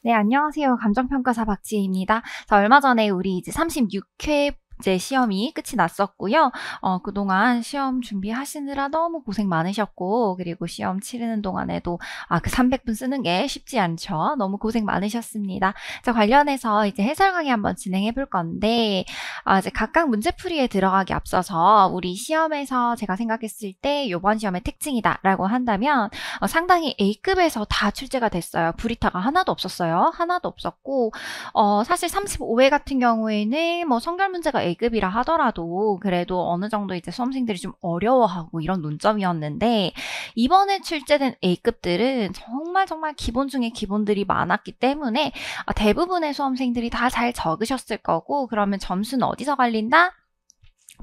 네, 안녕하세요. 감정평가사 박지희입니다. 자, 얼마 전에 우리 이제 36회 이제 시험이 끝이 났었고요. 그동안 시험 준비하시느라 너무 고생 많으셨고, 그리고 시험 치르는 동안에도 그 300분 쓰는 게 쉽지 않죠. 너무 고생 많으셨습니다. 자, 관련해서 이제 해설 강의 한번 진행해 볼 건데, 이제 각각 문제풀이에 들어가기 앞서서 우리 시험에서 제가 생각했을 때 이번 시험의 특징이다라고 한다면, 상당히 A급에서 다 출제가 됐어요. 불이타가 하나도 없었어요. 하나도 없었고, 사실 35회 같은 경우에는 뭐 성별 문제가 A급이라 하더라도 그래도 어느 정도 이제 수험생들이 좀 어려워하고 이런 논점이었는데, 이번에 출제된 A급들은 정말 기본 중에 기본들이 많았기 때문에 대부분의 수험생들이 다 잘 적으셨을 거고, 그러면 점수는 어디서 갈린다?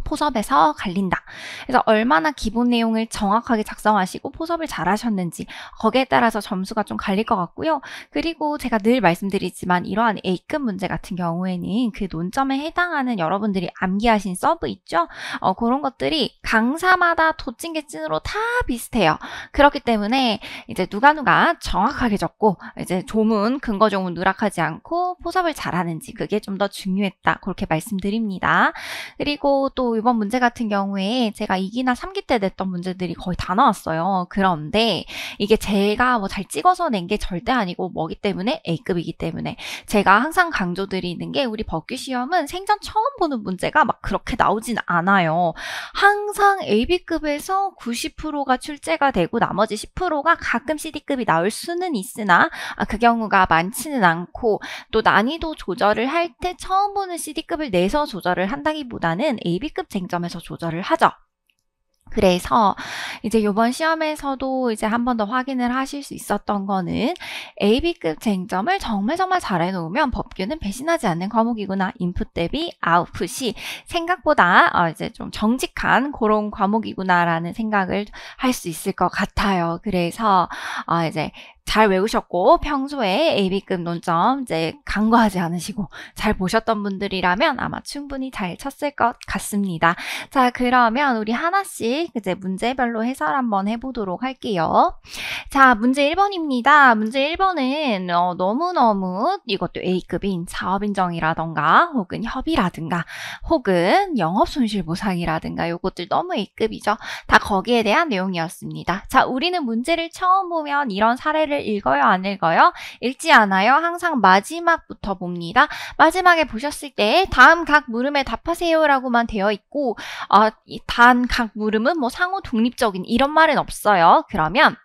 포섭에서 갈린다. 그래서 얼마나 기본 내용을 정확하게 작성하시고 포섭을 잘 하셨는지 거기에 따라서 점수가 좀 갈릴 것 같고요. 그리고 제가 늘 말씀드리지만 이러한 A급 문제 같은 경우에는 그 논점에 해당하는 여러분들이 암기하신 서브 있죠? 그런 것들이 강사마다 도찐개찐으로 다 비슷해요. 그렇기 때문에 이제 누가 정확하게 적고 이제 조문, 근거 조문 누락하지 않고 포섭을 잘 하는지 그게 좀 더 중요했다. 그렇게 말씀드립니다. 그리고 또 이번 문제 같은 경우에 제가 2기나 3기 때 냈던 문제들이 거의 다 나왔어요. 그런데 이게 제가 뭐 잘 찍어서 낸 게 절대 아니고 뭐기 때문에 A급이기 때문에 제가 항상 강조드리는 게 우리 법규 시험은 생전 처음 보는 문제가 막 그렇게 나오진 않아요. 항상 AB급에서 90%가 출제가 되고 나머지 10%가 가끔 CD급이 나올 수는 있으나 그 경우가 많지는 않고, 또 난이도 조절을 할 때 처음 보는 CD급을 내서 조절을 한다기보다는 AB급 쟁점에서 조절을 하죠. 그래서 이제 이번 시험에서도 이제 한 번 더 확인을 하실 수 있었던 거는 AB급 쟁점을 정말 잘 해놓으면 법규는 배신하지 않는 과목이구나. 인풋 대비 아웃풋이 생각보다 이제 좀 정직한 그런 과목이구나라는 생각을 할 수 있을 것 같아요. 그래서 이제 잘 외우셨고 평소에 AB급 논점 이제 간과하지 않으시고 잘 보셨던 분들이라면 아마 충분히 잘 쳤을 것 같습니다. 자, 그러면 우리 하나씩 이제 문제별로 해설 한번 해보도록 할게요. 자, 문제 1번입니다. 문제 1번은 너무너무 이것도 A급인 사업인정이라던가 혹은 협의라든가 혹은 영업손실보상이라든가 요것들 너무 A급이죠. 다 거기에 대한 내용이었습니다. 자, 우리는 문제를 처음 보면 이런 사례를 읽어요, 안 읽어요? 읽지 않아요. 항상 마지막부터 봅니다. 마지막에 보셨을 때 다음 각 물음에 답하세요 라고만 되어 있고 단 각 물음은 뭐 상호 독립적인 이런 말은 없어요. 그러면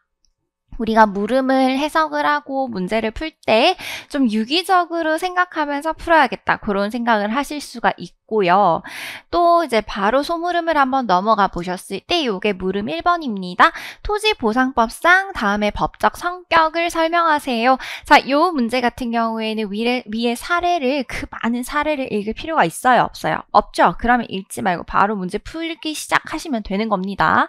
우리가 물음을 해석을 하고 문제를 풀 때 좀 유기적으로 생각하면서 풀어야겠다. 그런 생각을 하실 수가 있고요. 또 이제 바로 소물음을 한번 넘어가 보셨을 때 이게 물음 1번입니다. 토지보상법상 다음에 법적 성격을 설명하세요. 자, 이 문제 같은 경우에는 위에 사례를 그 많은 사례를 읽을 필요가 있어요? 없어요? 없죠? 그러면 읽지 말고 바로 문제 풀기 시작하시면 되는 겁니다.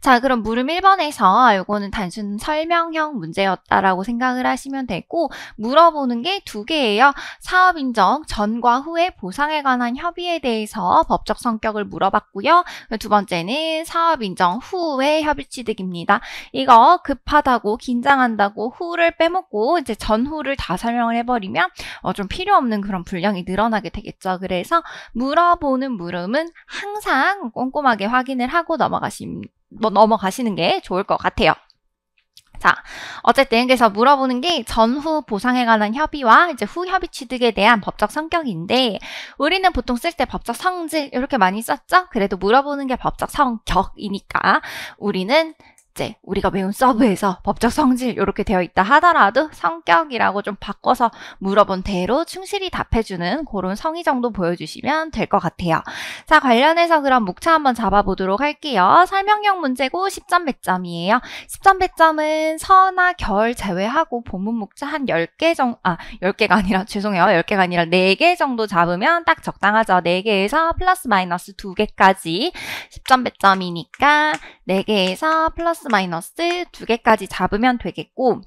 자, 그럼 물음 1번에서 이거는 단순 설명형 문제였다라고 생각을 하시면 되고, 물어보는 게 두 개예요. 사업인정 전과 후의 보상에 관한 협의에 대해서 법적 성격을 물어봤고요. 두 번째는 사업인정 후의 협의취득입니다. 이거 급하다고 긴장한다고 후를 빼먹고 이제 전후를 다 설명을 해버리면 좀 필요 없는 그런 분량이 늘어나게 되겠죠. 그래서 물어보는 물음은 항상 꼼꼼하게 확인을 하고 넘어가시는 게 좋을 것 같아요. 자, 어쨌든 그래서 물어보는 게 전후 보상에 관한 협의와 이제 후 협의 취득에 대한 법적 성격인데, 우리는 보통 쓸 때 법적 성질 이렇게 많이 썼죠? 그래도 물어보는 게 법적 성격이니까 우리는 이제 우리가 외운 서브에서 법적 성질 이렇게 되어 있다 하더라도 성격이라고 좀 바꿔서 물어본 대로 충실히 답해주는 그런 성의 정도 보여주시면 될 것 같아요. 자, 관련해서 그럼 목차 한번 잡아보도록 할게요. 설명형 문제고 10점 배점이에요. 10점 배점은 서나 결 제외하고 본문 목차 한 10개 정도, 10개가 아니라 죄송해요. 10개가 아니라 4개 정도 잡으면 딱 적당하죠. 4개에서 플러스 마이너스 2개까지 10점 배점이니까 4개에서 플러스 마이너스 2개까지 잡으면 되겠고,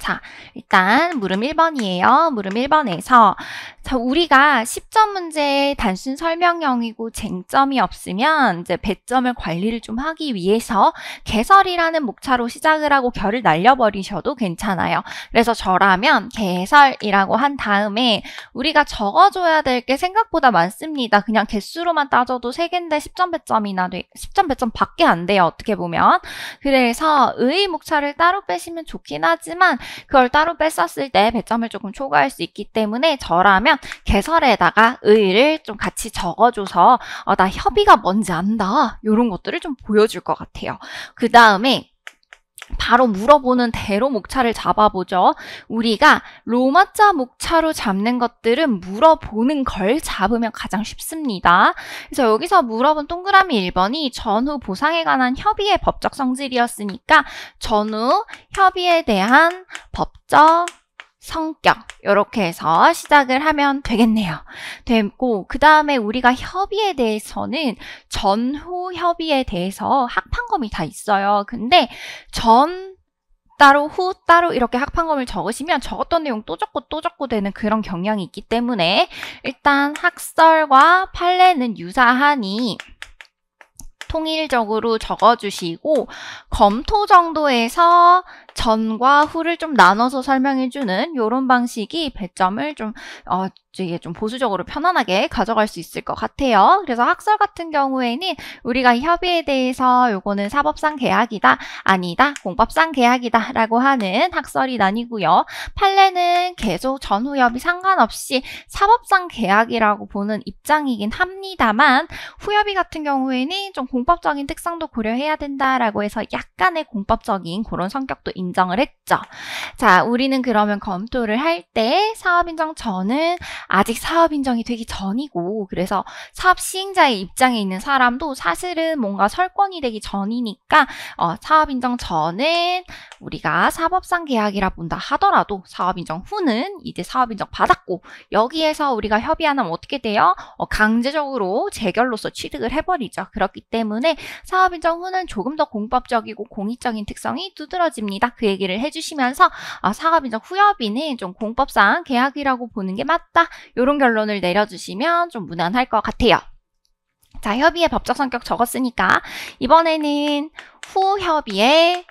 자, 일단 물음 1번이에요. 물음 1번에서 자, 우리가 10점 문제의 단순 설명형이고 쟁점이 없으면 이제 배점을 관리를 좀 하기 위해서 개설이라는 목차로 시작을 하고 결을 날려버리셔도 괜찮아요. 그래서 저라면 개설이라고 한 다음에 우리가 적어줘야 될 게 생각보다 많습니다. 그냥 개수로만 따져도 3개인데 10점 배점이나 10점 배점 밖에 안 돼요. 어떻게 보면. 그래서 의 목차를 따로 빼시면 좋긴 하지만 그걸 따로 뺐었을 때 배점을 조금 초과할 수 있기 때문에 저라면 개설에다가 의를 좀 같이 적어줘서 나 협의가 뭔지 안다. 이런 것들을 좀 보여줄 것 같아요. 그 다음에 바로 물어보는 대로 목차를 잡아보죠. 우리가 로마자 목차로 잡는 것들은 물어보는 걸 잡으면 가장 쉽습니다. 그래서 여기서 물어본 동그라미 1번이 전후 보상에 관한 협의의 법적 성질이었으니까 전후 협의에 대한 법적 성격 이렇게 해서 시작을 하면 되겠네요. 됐고 그 다음에 우리가 협의에 대해서는 전후 협의에 대해서 합판검이 다 있어요. 근데 전 따로 후 따로 이렇게 합판검을 적으시면 적었던 내용 또 적고 되는 그런 경향이 있기 때문에 일단 학설과 판례는 유사하니 통일적으로 적어주시고 검토 정도에서 전과 후를 좀 나눠서 설명해주는 이런 방식이 배점을 좀 이게 좀 보수적으로 편안하게 가져갈 수 있을 것 같아요. 그래서 학설 같은 경우에는 우리가 협의에 대해서 요거는 사법상 계약이다, 아니다, 공법상 계약이다 라고 하는 학설이 나뉘고요. 판례는 계속 전후 협의 상관없이 사법상 계약이라고 보는 입장이긴 합니다만 후협의 같은 경우에는 좀 공법적인 특성도 고려해야 된다라고 해서 약간의 공법적인 그런 성격도 인정을 했죠. 자, 우리는 그러면 검토를 할 때 사업인정 전은 아직 사업인정이 되기 전이고 그래서 사업 시행자의 입장에 있는 사람도 사실은 뭔가 설권이 되기 전이니까 사업인정 전은 우리가 사법상 계약이라 본다 하더라도 사업인정 후는 이제 사업인정 받았고 여기에서 우리가 협의하면 어떻게 돼요? 강제적으로 재결로서 취득을 해버리죠. 그렇기 때문에 사업인정 후는 조금 더 공법적이고 공익적인 특성이 두드러집니다. 그 얘기를 해주시면서 사업인정 후 협의는 좀 공법상 계약이라고 보는 게 맞다. 이런 결론을 내려주시면 좀 무난할 것 같아요. 자, 협의의 법적 성격 적었으니까 이번에는 후 협의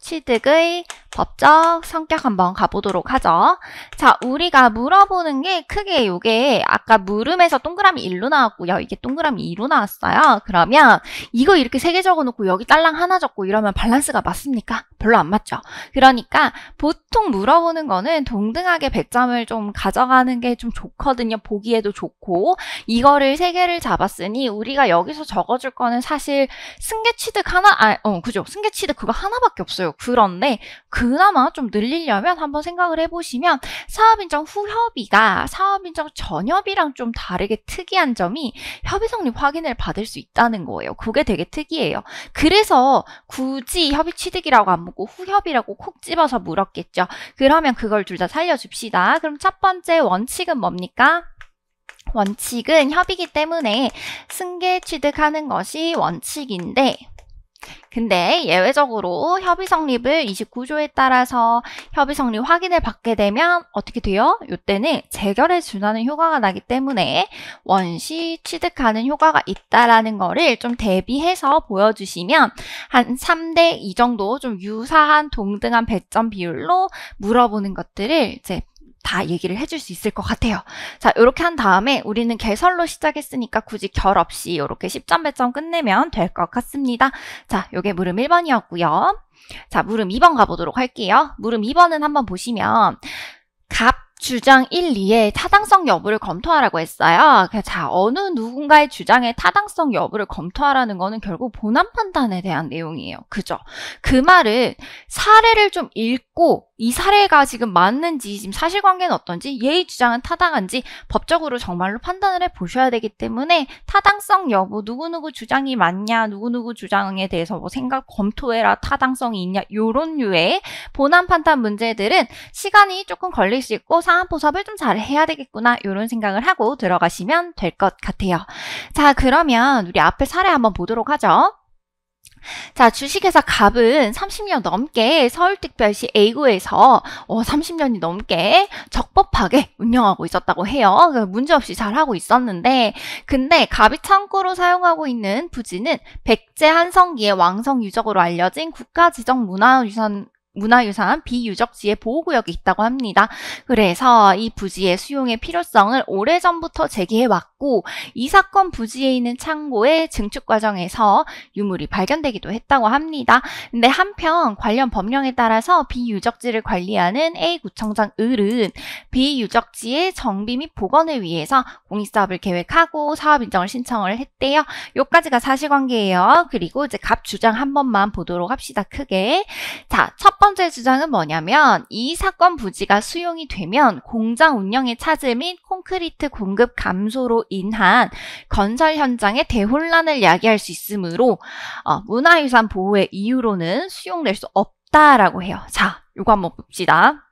취득의 법적 성격 한번 가보도록 하죠. 자, 우리가 물어보는 게 크게 요게 아까 물음에서 동그라미 1로 나왔고요. 이게 동그라미 2로 나왔어요. 그러면 이거 이렇게 3개 적어놓고 여기 딸랑 하나 적고 이러면 밸런스가 맞습니까? 별로 안 맞죠. 그러니까 보통 물어보는 거는 동등하게 배점을 좀 가져가는 게 좀 좋거든요. 보기에도 좋고 이거를 3개를 잡았으니 우리가 여기서 적어줄 거는 사실 승계 취득 하나, 그죠? 승계 취득 그거 하나밖에 없어요. 그런데 그나마 좀 늘리려면 한번 생각을 해보시면 사업인정 후 협의가 사업인정 전 협의랑 좀 다르게 특이한 점이 협의 성립 확인을 받을 수 있다는 거예요. 그게 되게 특이해요. 그래서 굳이 협의 취득이라고 안 묻고 후 협의라고 콕 집어서 물었겠죠. 그러면 그걸 둘 다 살려줍시다. 그럼 첫 번째 원칙은 뭡니까? 원칙은 협의이기 때문에 승계 취득하는 것이 원칙인데 근데 예외적으로 협의 성립을 29조에 따라서 협의 성립 확인을 받게 되면 어떻게 돼요? 이때는 재결에 준하는 효과가 나기 때문에 원시 취득하는 효과가 있다라는 거를 좀 대비해서 보여주시면 한 3대 2 정도 좀 유사한 동등한 배점 비율로 물어보는 것들을 이제 다 얘기를 해줄 수 있을 것 같아요. 자, 이렇게 한 다음에 우리는 개설로 시작했으니까 굳이 결 없이 이렇게 10점 배점 끝내면 될 것 같습니다. 자, 요게 물음 1번이었고요. 자, 물음 2번 가보도록 할게요. 물음 2번은 한번 보시면 갑 주장 1, 2의 타당성 여부를 검토하라고 했어요. 자, 어느 누군가의 주장의 타당성 여부를 검토하라는 거는 결국 본안 판단에 대한 내용이에요. 그죠? 그 말은 사례를 좀 읽고 이 사례가 지금 맞는지 지금 사실관계는 어떤지 얘의 주장은 타당한지 법적으로 정말로 판단을 해보셔야 되기 때문에 타당성 여부 누구누구 주장이 맞냐 누구누구 주장에 대해서 뭐 생각 검토해라 타당성이 있냐 요런 류의 본안 판단 문제들은 시간이 조금 걸릴 수 있고 상한포섭을 좀 잘 해야 되겠구나 이런 생각을 하고 들어가시면 될 것 같아요. 자, 그러면 우리 앞에 사례 한번 보도록 하죠. 자, 주식회사 갑은 30년 넘게 서울특별시 A구에서 30년이 넘게 적법하게 운영하고 있었다고 해요. 문제없이 잘하고 있었는데, 근데 갑이 창고로 사용하고 있는 부지는 백제 한성기의 왕성 유적으로 알려진 국가지정 문화유산 비유적지의 보호구역이 있다고 합니다. 그래서 이 부지의 수용의 필요성을 오래전부터 제기해왔고, 이 사건 부지에 있는 창고의 증축 과정에서 유물이 발견되기도 했다고 합니다. 근데 한편 관련 법령에 따라서 비유적지를 관리하는 A구청장 을은 비유적지의 정비 및 복원을 위해서 공익사업을 계획하고 사업 인정을 신청을 했대요. 요까지가 사실관계예요. 그리고 이제 갑 주장 한 번만 보도록 합시다. 크게. 자, 첫 번째 주장은 뭐냐면 이 사건 부지가 수용이 되면 공장 운영의 차질 및 콘크리트 공급 감소로 인한 건설 현장의 대혼란을 야기할 수 있으므로 문화유산 보호의 이유로는 수용될 수 없다라고 해요. 자, 요거 한번 봅시다.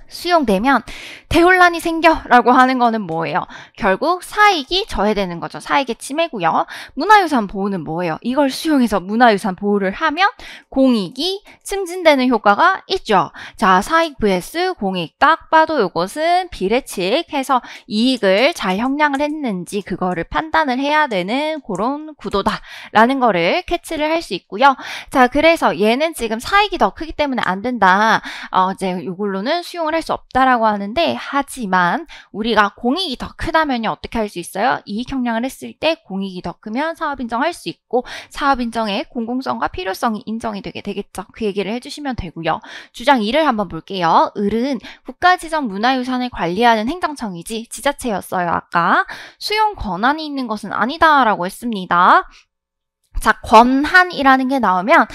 수용되면 대혼란이 생겨라고 하는 거는 뭐예요? 결국 사익이 저해되는 거죠. 사익의 침해고요. 문화유산 보호는 뭐예요? 이걸 수용해서 문화유산 보호를 하면 공익이 증진되는 효과가 있죠. 자, 사익 vs 공익 딱 봐도 이것은 비례칙해서 이익을 잘 형량을 했는지 그거를 판단을 해야 되는 그런 구도다라는 거를 캐치를 할 수 있고요. 자, 그래서 얘는 지금 사익이 더 크기 때문에 안 된다. 이제 이걸로는 수용을 할 수 없다라고 하는데, 하지만 우리가 공익이 더 크다면요 어떻게 할 수 있어요? 이익 형량을 했을 때 공익이 더 크면 사업 인정할 수 있고 사업 인정의 공공성과 필요성이 인정이 되게 되겠죠. 그 얘기를 해주시면 되고요. 주장 2를 한번 볼게요. 을은 국가지정 문화유산을 관리하는 행정청이지 지자체였어요. 아까 수용 권한이 있는 것은 아니다라고 했습니다. 자, 권한이라는 게 나오면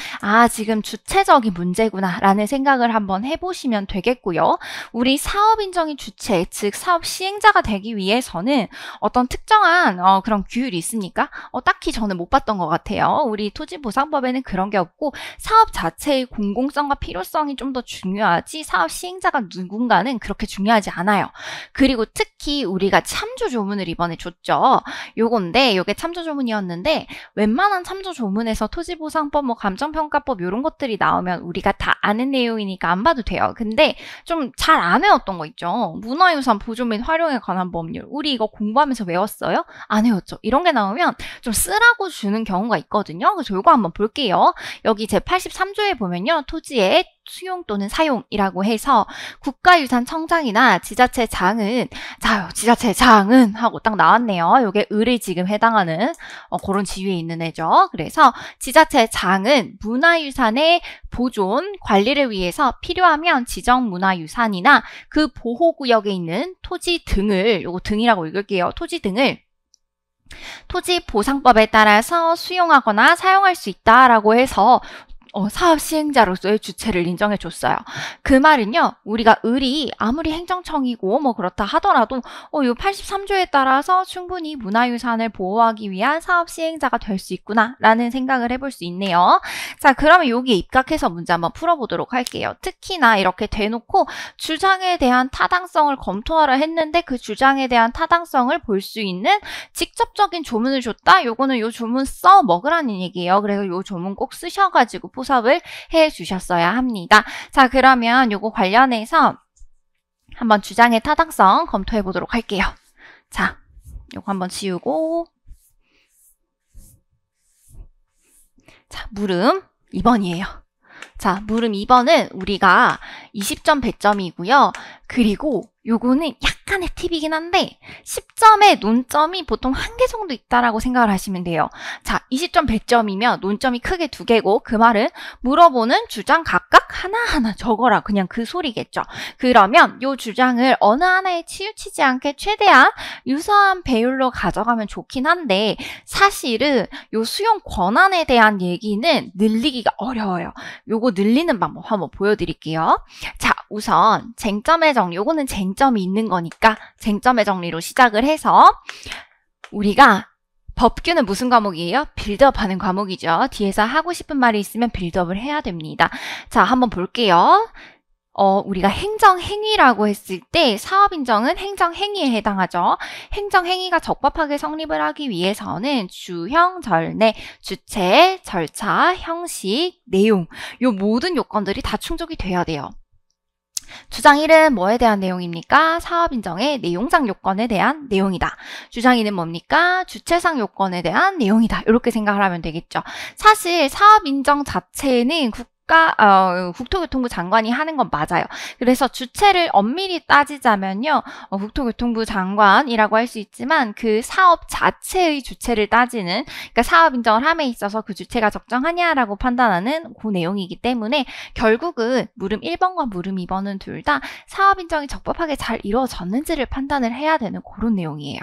지금 주체적인 문제구나 라는 생각을 한번 해보시면 되겠고요. 우리 사업 인정의 주체, 즉 사업 시행자가 되기 위해서는 어떤 특정한 그런 규율이 있습니까? 딱히 저는 못 봤던 것 같아요. 우리 토지보상법에는 그런 게 없고 사업 자체의 공공성과 필요성이 좀 더 중요하지 사업 시행자가 누군가는 그렇게 중요하지 않아요. 그리고 특히 우리가 참조조문을 이번에 줬죠. 요게 참조조문이었는데 웬만한 참조조문에서 토지보상법, 감정평가법 이런 것들이 나오면 우리가 다 아는 내용이니까 안 봐도 돼요. 근데 좀 잘 안 외웠던 거 있죠. 문화유산 보존 및 활용에 관한 법률. 우리 이거 공부하면서 외웠어요? 안 외웠죠. 이런 게 나오면 좀 쓰라고 주는 경우가 있거든요. 그래서 이거 한번 볼게요. 여기 제83조에 보면요. 토지의 수용 또는 사용이라고 해서 국가유산청장이나 지자체장은 지자체장은 하고 딱 나왔네요. 이게 을에 지금 해당하는 그런 지위에 있는 애죠. 그래서 지자체장은 문화유산의 보존, 관리를 위해서 필요하면 지정문화유산이나 그 보호구역에 있는 토지 등을, 요거 등이라고 읽을게요. 토지 등을 토지보상법에 따라서 수용하거나 사용할 수 있다라고 해서 사업 시행자로서의 주체를 인정해 줬어요. 그 말은요, 우리가 을이 아무리 행정청이고 그렇다 하더라도 요 83조에 따라서 충분히 문화유산을 보호하기 위한 사업 시행자가 될 수 있구나 라는 생각을 해볼 수 있네요. 자, 그러면 여기에 입각해서 문제 한번 풀어보도록 할게요. 특히나 이렇게 대놓고 주장에 대한 타당성을 검토하라 했는데 그 주장에 대한 타당성을 볼 수 있는 직접적인 조문을 줬다? 요거는 요 조문 써 먹으라는 얘기예요. 그래서 요 조문 꼭 쓰셔가지고 포섭을 해주셨어야 합니다. 자, 그러면 요거 관련해서 한번 주장의 타당성 검토해 보도록 할게요. 자, 요거 한번 지우고, 자, 물음 2번이에요. 자, 물음 2번은 우리가 20점 배점이고요. 그리고 요거는 약간의 팁이긴 한데 10점에 논점이 보통 1개 정도 있다라고 생각을 하시면 돼요. 자, 20점 배점이면 논점이 크게 2개고 그 말은 물어보는 주장 각각 하나하나 적어라. 그냥 그 소리겠죠. 그러면 요 주장을 어느 하나에 치우치지 않게 최대한 유사한 배율로 가져가면 좋긴 한데 사실은 요 수용 권한에 대한 얘기는 늘리기가 어려워요. 요거 늘리는 방법 한번 보여드릴게요. 자, 우선 쟁점의 정리, 요거는 쟁점이 있는 거니까 쟁점의 정리로 시작을 해서 우리가 법규는 무슨 과목이에요? 빌드업 하는 과목이죠. 뒤에서 하고 싶은 말이 있으면 빌드업을 해야 됩니다. 자, 한번 볼게요. 우리가 행정행위라고 했을 때 사업인정은 행정행위에 해당하죠. 행정행위가 적법하게 성립을 하기 위해서는 주형, 절내, 주체, 절차, 형식, 내용 요 모든 요건들이 다 충족이 돼야 돼요. 주장 1은 뭐에 대한 내용입니까? 사업인정의 내용상 요건에 대한 내용이다. 주장 2는 뭡니까? 주체상 요건에 대한 내용이다. 이렇게 생각을 하면 되겠죠. 사실 사업인정 자체는 국토교통부 장관이 하는 건 맞아요. 그래서 주체를 엄밀히 따지자면요. 국토교통부 장관이라고 할 수 있지만 그 사업 자체의 주체를 따지는 그러니까 사업 인정을 함에 있어서 그 주체가 적정하냐라고 판단하는 그 내용이기 때문에 결국은 물음 1번과 물음 2번은 둘 다 사업 인정이 적법하게 잘 이루어졌는지를 판단을 해야 되는 그런 내용이에요.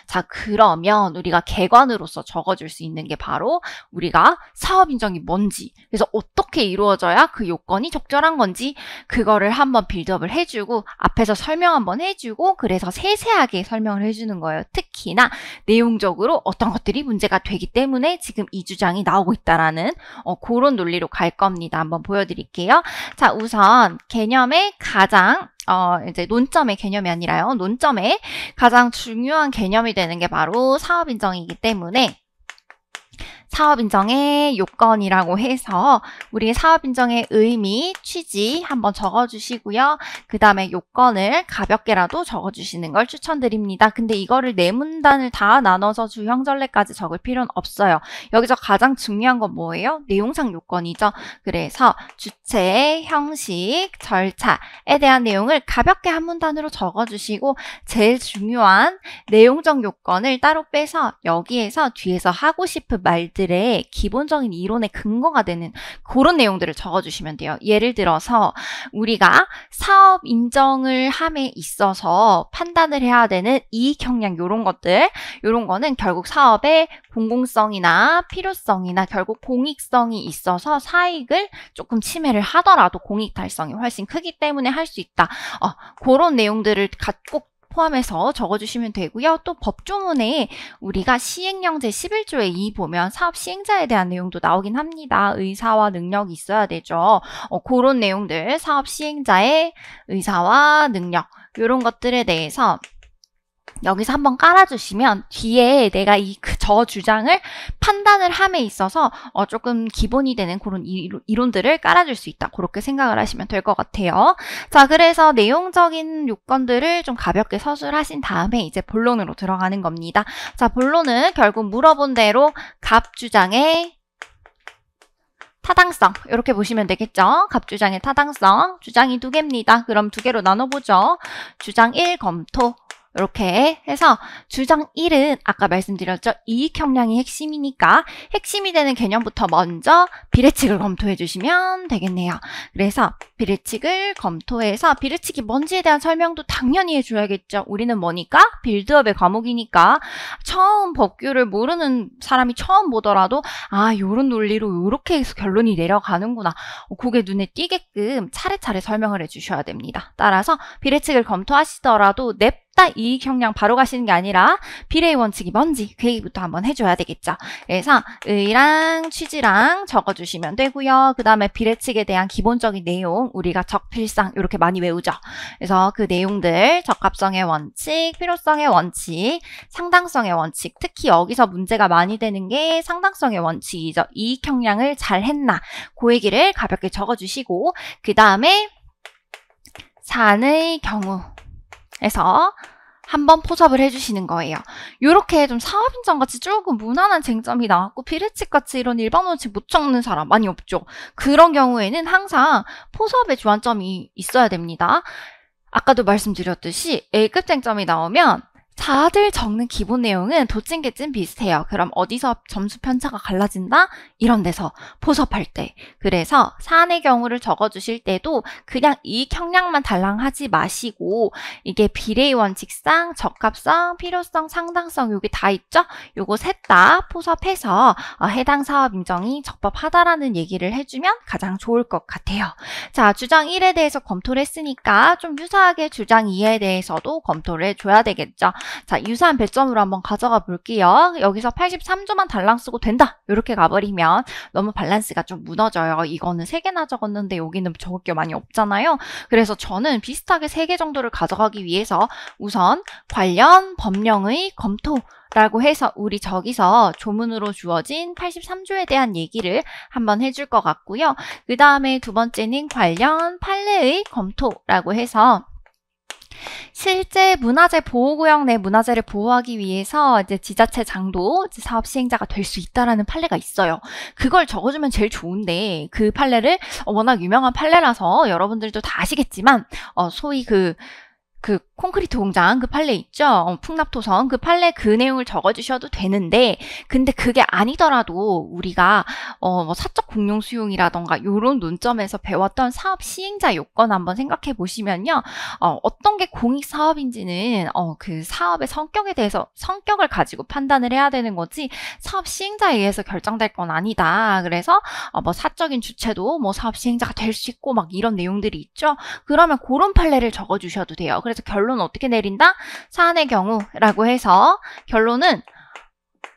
자, 그러면 우리가 객관으로서 적어줄 수 있는 게 바로 우리가 사업 인정이 뭔지 그래서 어떻게 이루어져야 그 요건이 적절한 건지 그거를 한번 빌드업을 해주고 앞에서 설명 한번 해주고 그래서 세세하게 설명을 해주는 거예요. 특히나 내용적으로 어떤 것들이 문제가 되기 때문에 지금 이 주장이 나오고 있다라는 그런 논리로 갈 겁니다. 한번 보여드릴게요. 자, 우선 개념의 가장 이제 논점의 개념이 아니라요. 논점의 가장 중요한 개념이 되는 게 바로 사업인정이기 때문에 사업인정의 요건이라고 해서 우리 사업인정의 의미, 취지 한번 적어주시고요. 그 다음에 요건을 가볍게라도 적어주시는 걸 추천드립니다. 근데 이거를 네 문단을 다 나눠서 주형전례까지 적을 필요는 없어요. 여기서 가장 중요한 건 뭐예요? 내용상 요건이죠. 그래서 주체, 형식, 절차에 대한 내용을 가볍게 한 문단으로 적어주시고 제일 중요한 내용적 요건을 따로 빼서 여기에서 뒤에서 하고 싶은 말들의 기본적인 이론의 근거가 되는 그런 내용들을 적어주시면 돼요. 예를 들어서 우리가 사업 인정을 함에 있어서 판단을 해야 되는 이익 형량 이런 것들 이런 거는 결국 사업의 공공성이나 필요성이나 결국 공익성이 있어서 사익을 조금 침해를 하더라도 공익 달성이 훨씬 크기 때문에 할 수 있다. 그런 내용들을 꼭 포함해서 적어주시면 되고요. 또 법조문에 우리가 시행령 제11조에 2 보면 사업 시행자에 대한 내용도 나오긴 합니다. 의사와 능력이 있어야 되죠. 그런 내용들, 사업 시행자의 의사와 능력 이런 것들에 대해서 여기서 한번 깔아주시면 뒤에 내가 저 주장을 판단을 함에 있어서 조금 기본이 되는 그런 이론들을 깔아줄 수 있다. 그렇게 생각을 하시면 될 것 같아요. 자, 그래서 내용적인 요건들을 좀 가볍게 서술하신 다음에 이제 본론으로 들어가는 겁니다. 자, 본론은 결국 물어본 대로 갑 주장의 타당성 이렇게 보시면 되겠죠. 갑 주장의 타당성 주장이 2개입니다. 그럼 2개로 나눠보죠. 주장 1 검토 이렇게 해서 주장 1은 아까 말씀드렸죠. 이익 형량이 핵심이니까 핵심이 되는 개념부터 먼저 비례칙을 검토해 주시면 되겠네요. 그래서 비례칙을 검토해서 비례칙이 뭔지에 대한 설명도 당연히 해줘야겠죠. 우리는 뭐니까? 빌드업의 과목이니까 처음 법규를 모르는 사람이 처음 보더라도 요런 논리로 요렇게 해서 결론이 내려가는구나. 그게 눈에 띄게끔 차례차례 설명을 해주셔야 됩니다. 따라서 비례칙을 검토하시더라도 냅다 이익 형량 바로 가시는 게 아니라 비례의 원칙이 뭔지 그 얘기부터 한번 해줘야 되겠죠. 그래서 의랑 취지랑 적어주시면 되고요. 그 다음에 비례칙에 대한 기본적인 내용 우리가 적필상 이렇게 많이 외우죠. 그래서 그 내용들 적합성의 원칙, 필요성의 원칙, 상당성의 원칙 특히 여기서 문제가 많이 되는 게 상당성의 원칙이죠. 이익 형량을 잘 했나 그 얘기를 가볍게 적어주시고 그 다음에 산의 경우에서 한번 포섭을 해주시는 거예요. 이렇게 좀 사업인정같이 조금 무난한 쟁점이 나왔고 비례칙같이 이런 일반 원칙 못 적는 사람 많이 없죠. 그런 경우에는 항상 포섭의 주안점이 있어야 됩니다. 아까도 말씀드렸듯이 A급 쟁점이 나오면 다들 적는 기본 내용은 도찐개찐 비슷해요. 그럼 어디서 점수 편차가 갈라진다? 이런 데서 포섭할 때. 그래서 사안의 경우를 적어주실 때도 그냥 이익 형량만 달랑하지 마시고 이게 비례의 원칙상, 적합성, 필요성, 상당성 여기 다 있죠? 요거 셋 다 포섭해서 해당 사업 인정이 적법하다라는 얘기를 해주면 가장 좋을 것 같아요. 자, 주장 1에 대해서 검토를 했으니까 좀 유사하게 주장 2에 대해서도 검토를 해줘야 되겠죠. 자, 유사한 배점으로 한번 가져가 볼게요. 여기서 83조만 달랑 쓰고 된다. 이렇게 가버리면 너무 밸런스가 좀 무너져요. 이거는 3개나 적었는데 여기는 적을 게 많이 없잖아요. 그래서 저는 비슷하게 3개 정도를 가져가기 위해서 우선 관련 법령의 검토라고 해서 우리 저기서 조문으로 주어진 83조에 대한 얘기를 한번 해줄 것 같고요. 그 다음에 두 번째는 관련 판례의 검토라고 해서 실제 문화재 보호구역 내 문화재를 보호하기 위해서 이제 지자체장도 이제 사업 시행자가 될 수 있다라는 판례가 있어요. 그걸 적어주면 제일 좋은데 그 판례를 워낙 유명한 판례라서 여러분들도 다 아시겠지만 소위 그 콘크리트 공장 그 판례 있죠? 풍납토성 그 판례 그 내용을 적어주셔도 되는데 근데 그게 아니더라도 우리가 뭐 사적 공용 수용이라던가 이런 논점에서 배웠던 사업 시행자 요건 한번 생각해 보시면요. 어떤 게 공익 사업인지는 그 사업의 성격에 대해서 성격을 가지고 판단을 해야 되는 거지 사업 시행자에 의해서 결정될 건 아니다. 그래서 뭐 사적인 주체도 뭐 사업 시행자가 될 수 있고 막 이런 내용들이 있죠. 그러면 그런 판례를 적어주셔도 돼요. 그래서 결론은 어떻게 내린다? 사안의 경우라고 해서 결론은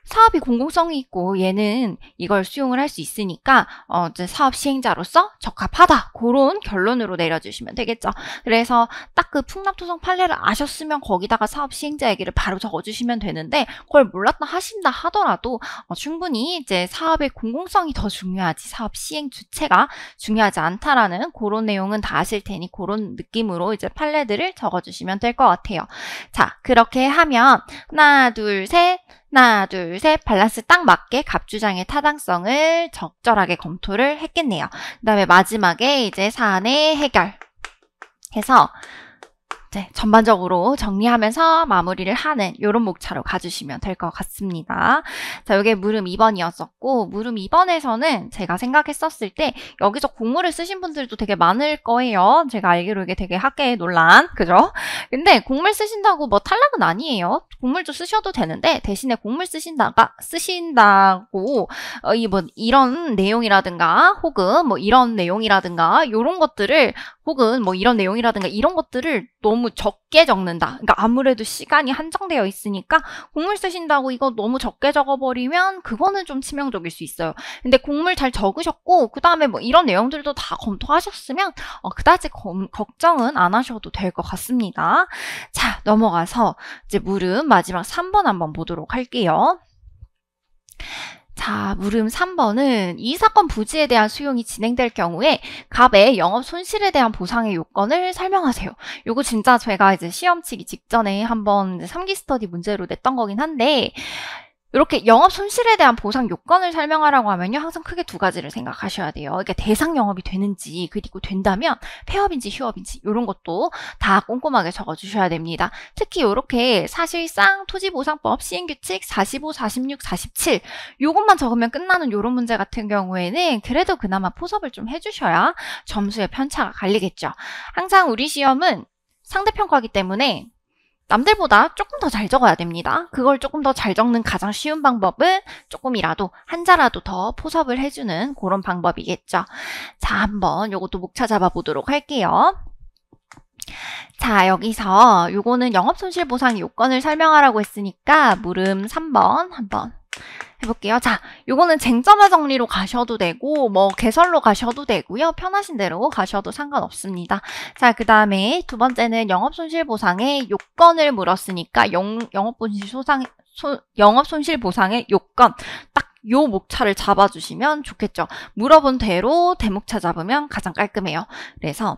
사업이 공공성이 있고 얘는 이걸 수용을 할 수 있으니까 이제 사업 시행자로서 적합하다. 그런 결론으로 내려주시면 되겠죠. 그래서 딱 그 풍납토성 판례를 아셨으면 거기다가 사업 시행자 얘기를 바로 적어주시면 되는데 그걸 몰랐다 하신다 하더라도 충분히 이제 사업의 공공성이 더 중요하지 사업 시행 주체가 중요하지 않다라는 그런 내용은 다 아실 테니 그런 느낌으로 이제 판례들을 적어주시면 될 것 같아요. 자, 그렇게 하면 하나, 둘, 셋 밸런스 딱 맞게 갑주장의 타당성을 적절하게 검토를 했겠네요. 그 다음에 마지막에 이제 사안의 해결 해서 이제 전반적으로 정리하면서 마무리를 하는 이런 목차로 가주시면 될 것 같습니다. 자, 이게 물음 2번이었었고 물음 2번에서는 제가 생각했었을 때 여기서 공물을 쓰신 분들도 되게 많을 거예요. 제가 알기로 이게 되게 학계의 논란, 그죠? 근데 공물 쓰신다고 뭐 탈락은 아니에요. 공물도 쓰셔도 되는데 대신에 공물 쓰신다고 뭐 이런 내용이라든가 혹은 뭐 이런 내용이라든가 이런 것들을 혹은 뭐 이런 내용이라든가 이런 것들을 너무 적게 적는다. 그러니까 아무래도 시간이 한정되어 있으니까 공물 쓰신다고 이거 너무 적게 적어버리면 그거는 좀 치명적일 수 있어요. 근데 공물 잘 적으셨고 그 다음에 뭐 이런 내용들도 다 검토하셨으면 그다지 걱정은 안 하셔도 될 것 같습니다. 자, 넘어가서 이제 물음 마지막 3번 한번 보도록 할게요. 자, 물음 3번은 이 사건 부지에 대한 수용이 진행될 경우에 갑의 영업 손실에 대한 보상의 요건을 설명하세요. 요거 진짜 제가 이제 시험 치기 직전에 한번 3기 스터디 문제로 냈던 거긴 한데 이렇게 영업 손실에 대한 보상 요건을 설명하라고 하면요. 항상 크게 두 가지를 생각하셔야 돼요. 그러니까 대상 영업이 되는지 그리고 된다면 폐업인지 휴업인지 이런 것도 다 꼼꼼하게 적어주셔야 됩니다. 특히 이렇게 사실상 토지보상법 시행규칙 45, 46, 47 요것만 적으면 끝나는 이런 문제 같은 경우에는 그래도 그나마 포섭을 좀 해주셔야 점수의 편차가 갈리겠죠. 항상 우리 시험은 상대평가이기 때문에 남들보다 조금 더 잘 적어야 됩니다. 그걸 조금 더 잘 적는 가장 쉬운 방법은 조금이라도 한자라도 더 포섭을 해주는 그런 방법이겠죠. 자, 한번 요것도 목 찾아봐 보도록 할게요. 자, 여기서 요거는 영업손실보상 요건을 설명하라고 했으니까 물음 3번 한번 해볼게요. 자, 요거는 쟁점화 정리로 가셔도 되고 뭐 개설로 가셔도 되고요. 편하신 대로 가셔도 상관없습니다. 자, 그 다음에 두 번째는 영업손실보상의 요건을 물었으니까 영업손실보상의 요건 딱 요 목차를 잡아주시면 좋겠죠. 물어본 대로 대목차 잡으면 가장 깔끔해요. 그래서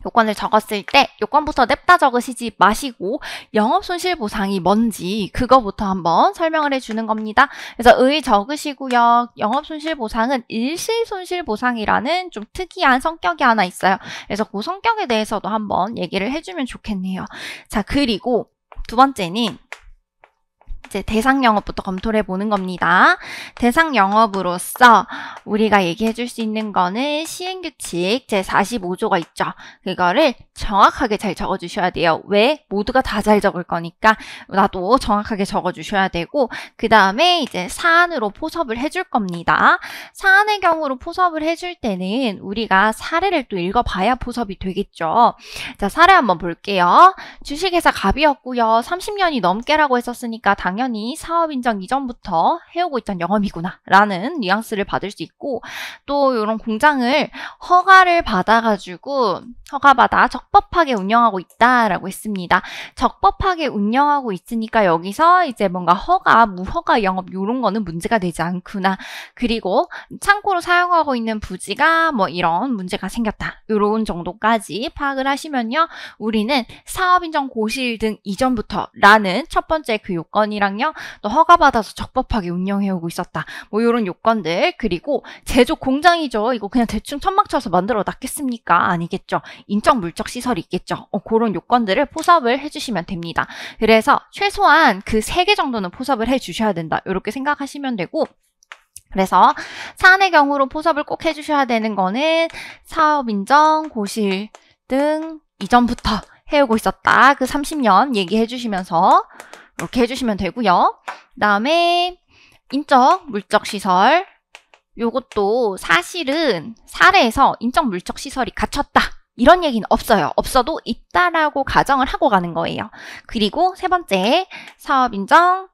요건을 적었을 때 요건부터 냅다 적으시지 마시고 영업손실보상이 뭔지 그거부터 한번 설명을 해주는 겁니다. 그래서 의 적으시고요. 영업손실보상은 일시손실보상이라는 좀 특이한 성격이 하나 있어요. 그래서 그 성격에 대해서도 한번 얘기를 해주면 좋겠네요. 자, 그리고 두 번째는 이제 대상 영업부터 검토를 해보는 겁니다. 대상 영업으로서 우리가 얘기해 줄 수 있는 거는 시행규칙 제45조가 있죠. 그거를 정확하게 잘 적어주셔야 돼요. 왜? 모두가 다 잘 적을 거니까 나도 정확하게 적어주셔야 되고, 그 다음에 이제 사안으로 포섭을 해줄 겁니다. 사안의 경우로 포섭을 해줄 때는 우리가 사례를 또 읽어봐야 포섭이 되겠죠. 자, 사례 한번 볼게요. 주식회사 갑이었고요. 30년이 넘게라고 했었으니까 당연히 사업 인정 이전부터 해오고 있던 영업이구나 라는 뉘앙스를 받을 수 있고, 또 이런 공장을 허가를 받아가지고 허가받아 적법하게 운영하고 있다라고 했습니다. 적법하게 운영하고 있으니까 여기서 이제 뭔가 허가, 무허가 영업 이런 거는 문제가 되지 않구나. 그리고 창고로 사용하고 있는 부지가 뭐 이런 문제가 생겼다. 이런 정도까지 파악을 하시면요. 우리는 사업인정 고시일 등 이전부터 라는 첫 번째 그 요건이랑요. 또 허가받아서 적법하게 운영해오고 있었다. 뭐 이런 요건들. 그리고 제조 공장이죠. 이거 그냥 대충 천막 쳐서 만들어 놨겠습니까? 아니겠죠. 인적 물적 시설이 있겠죠. 그런 요건들을 포섭을 해주시면 됩니다. 그래서 최소한 그 3개 정도는 포섭을 해주셔야 된다. 이렇게 생각하시면 되고, 그래서 사안의 경우로 포섭을 꼭 해주셔야 되는 거는 사업인정, 고실 등 이전부터 해오고 있었다. 그 30년 얘기해 주시면서 이렇게 해주시면 되고요. 그 다음에 인적 물적 시설, 요것도 사실은 사례에서 인적 물적 시설이 갖췄다. 이런 얘기는 없어요. 없어도 있다라고 가정을 하고 가는 거예요. 그리고 세 번째, 사업 인정,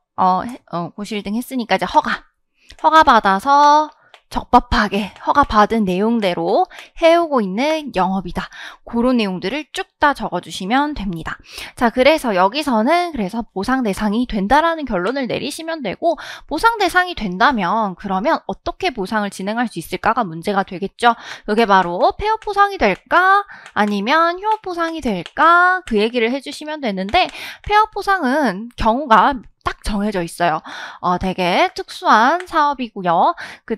고실 등 했으니까 이제 허가 받아서 적법하게 허가받은 내용대로 해오고 있는 영업이다. 그런 내용들을 쭉 다 적어주시면 됩니다. 자, 그래서 여기서는 보상 대상이 된다라는 결론을 내리시면 되고, 보상 대상이 된다면 그러면 어떻게 보상을 진행할 수 있을까가 문제가 되겠죠. 이게 바로 폐업 보상이 될까? 아니면 휴업 보상이 될까? 그 얘기를 해주시면 되는데, 폐업 보상은 경우가 딱 정해져 있어요. 되게 특수한 사업이고요.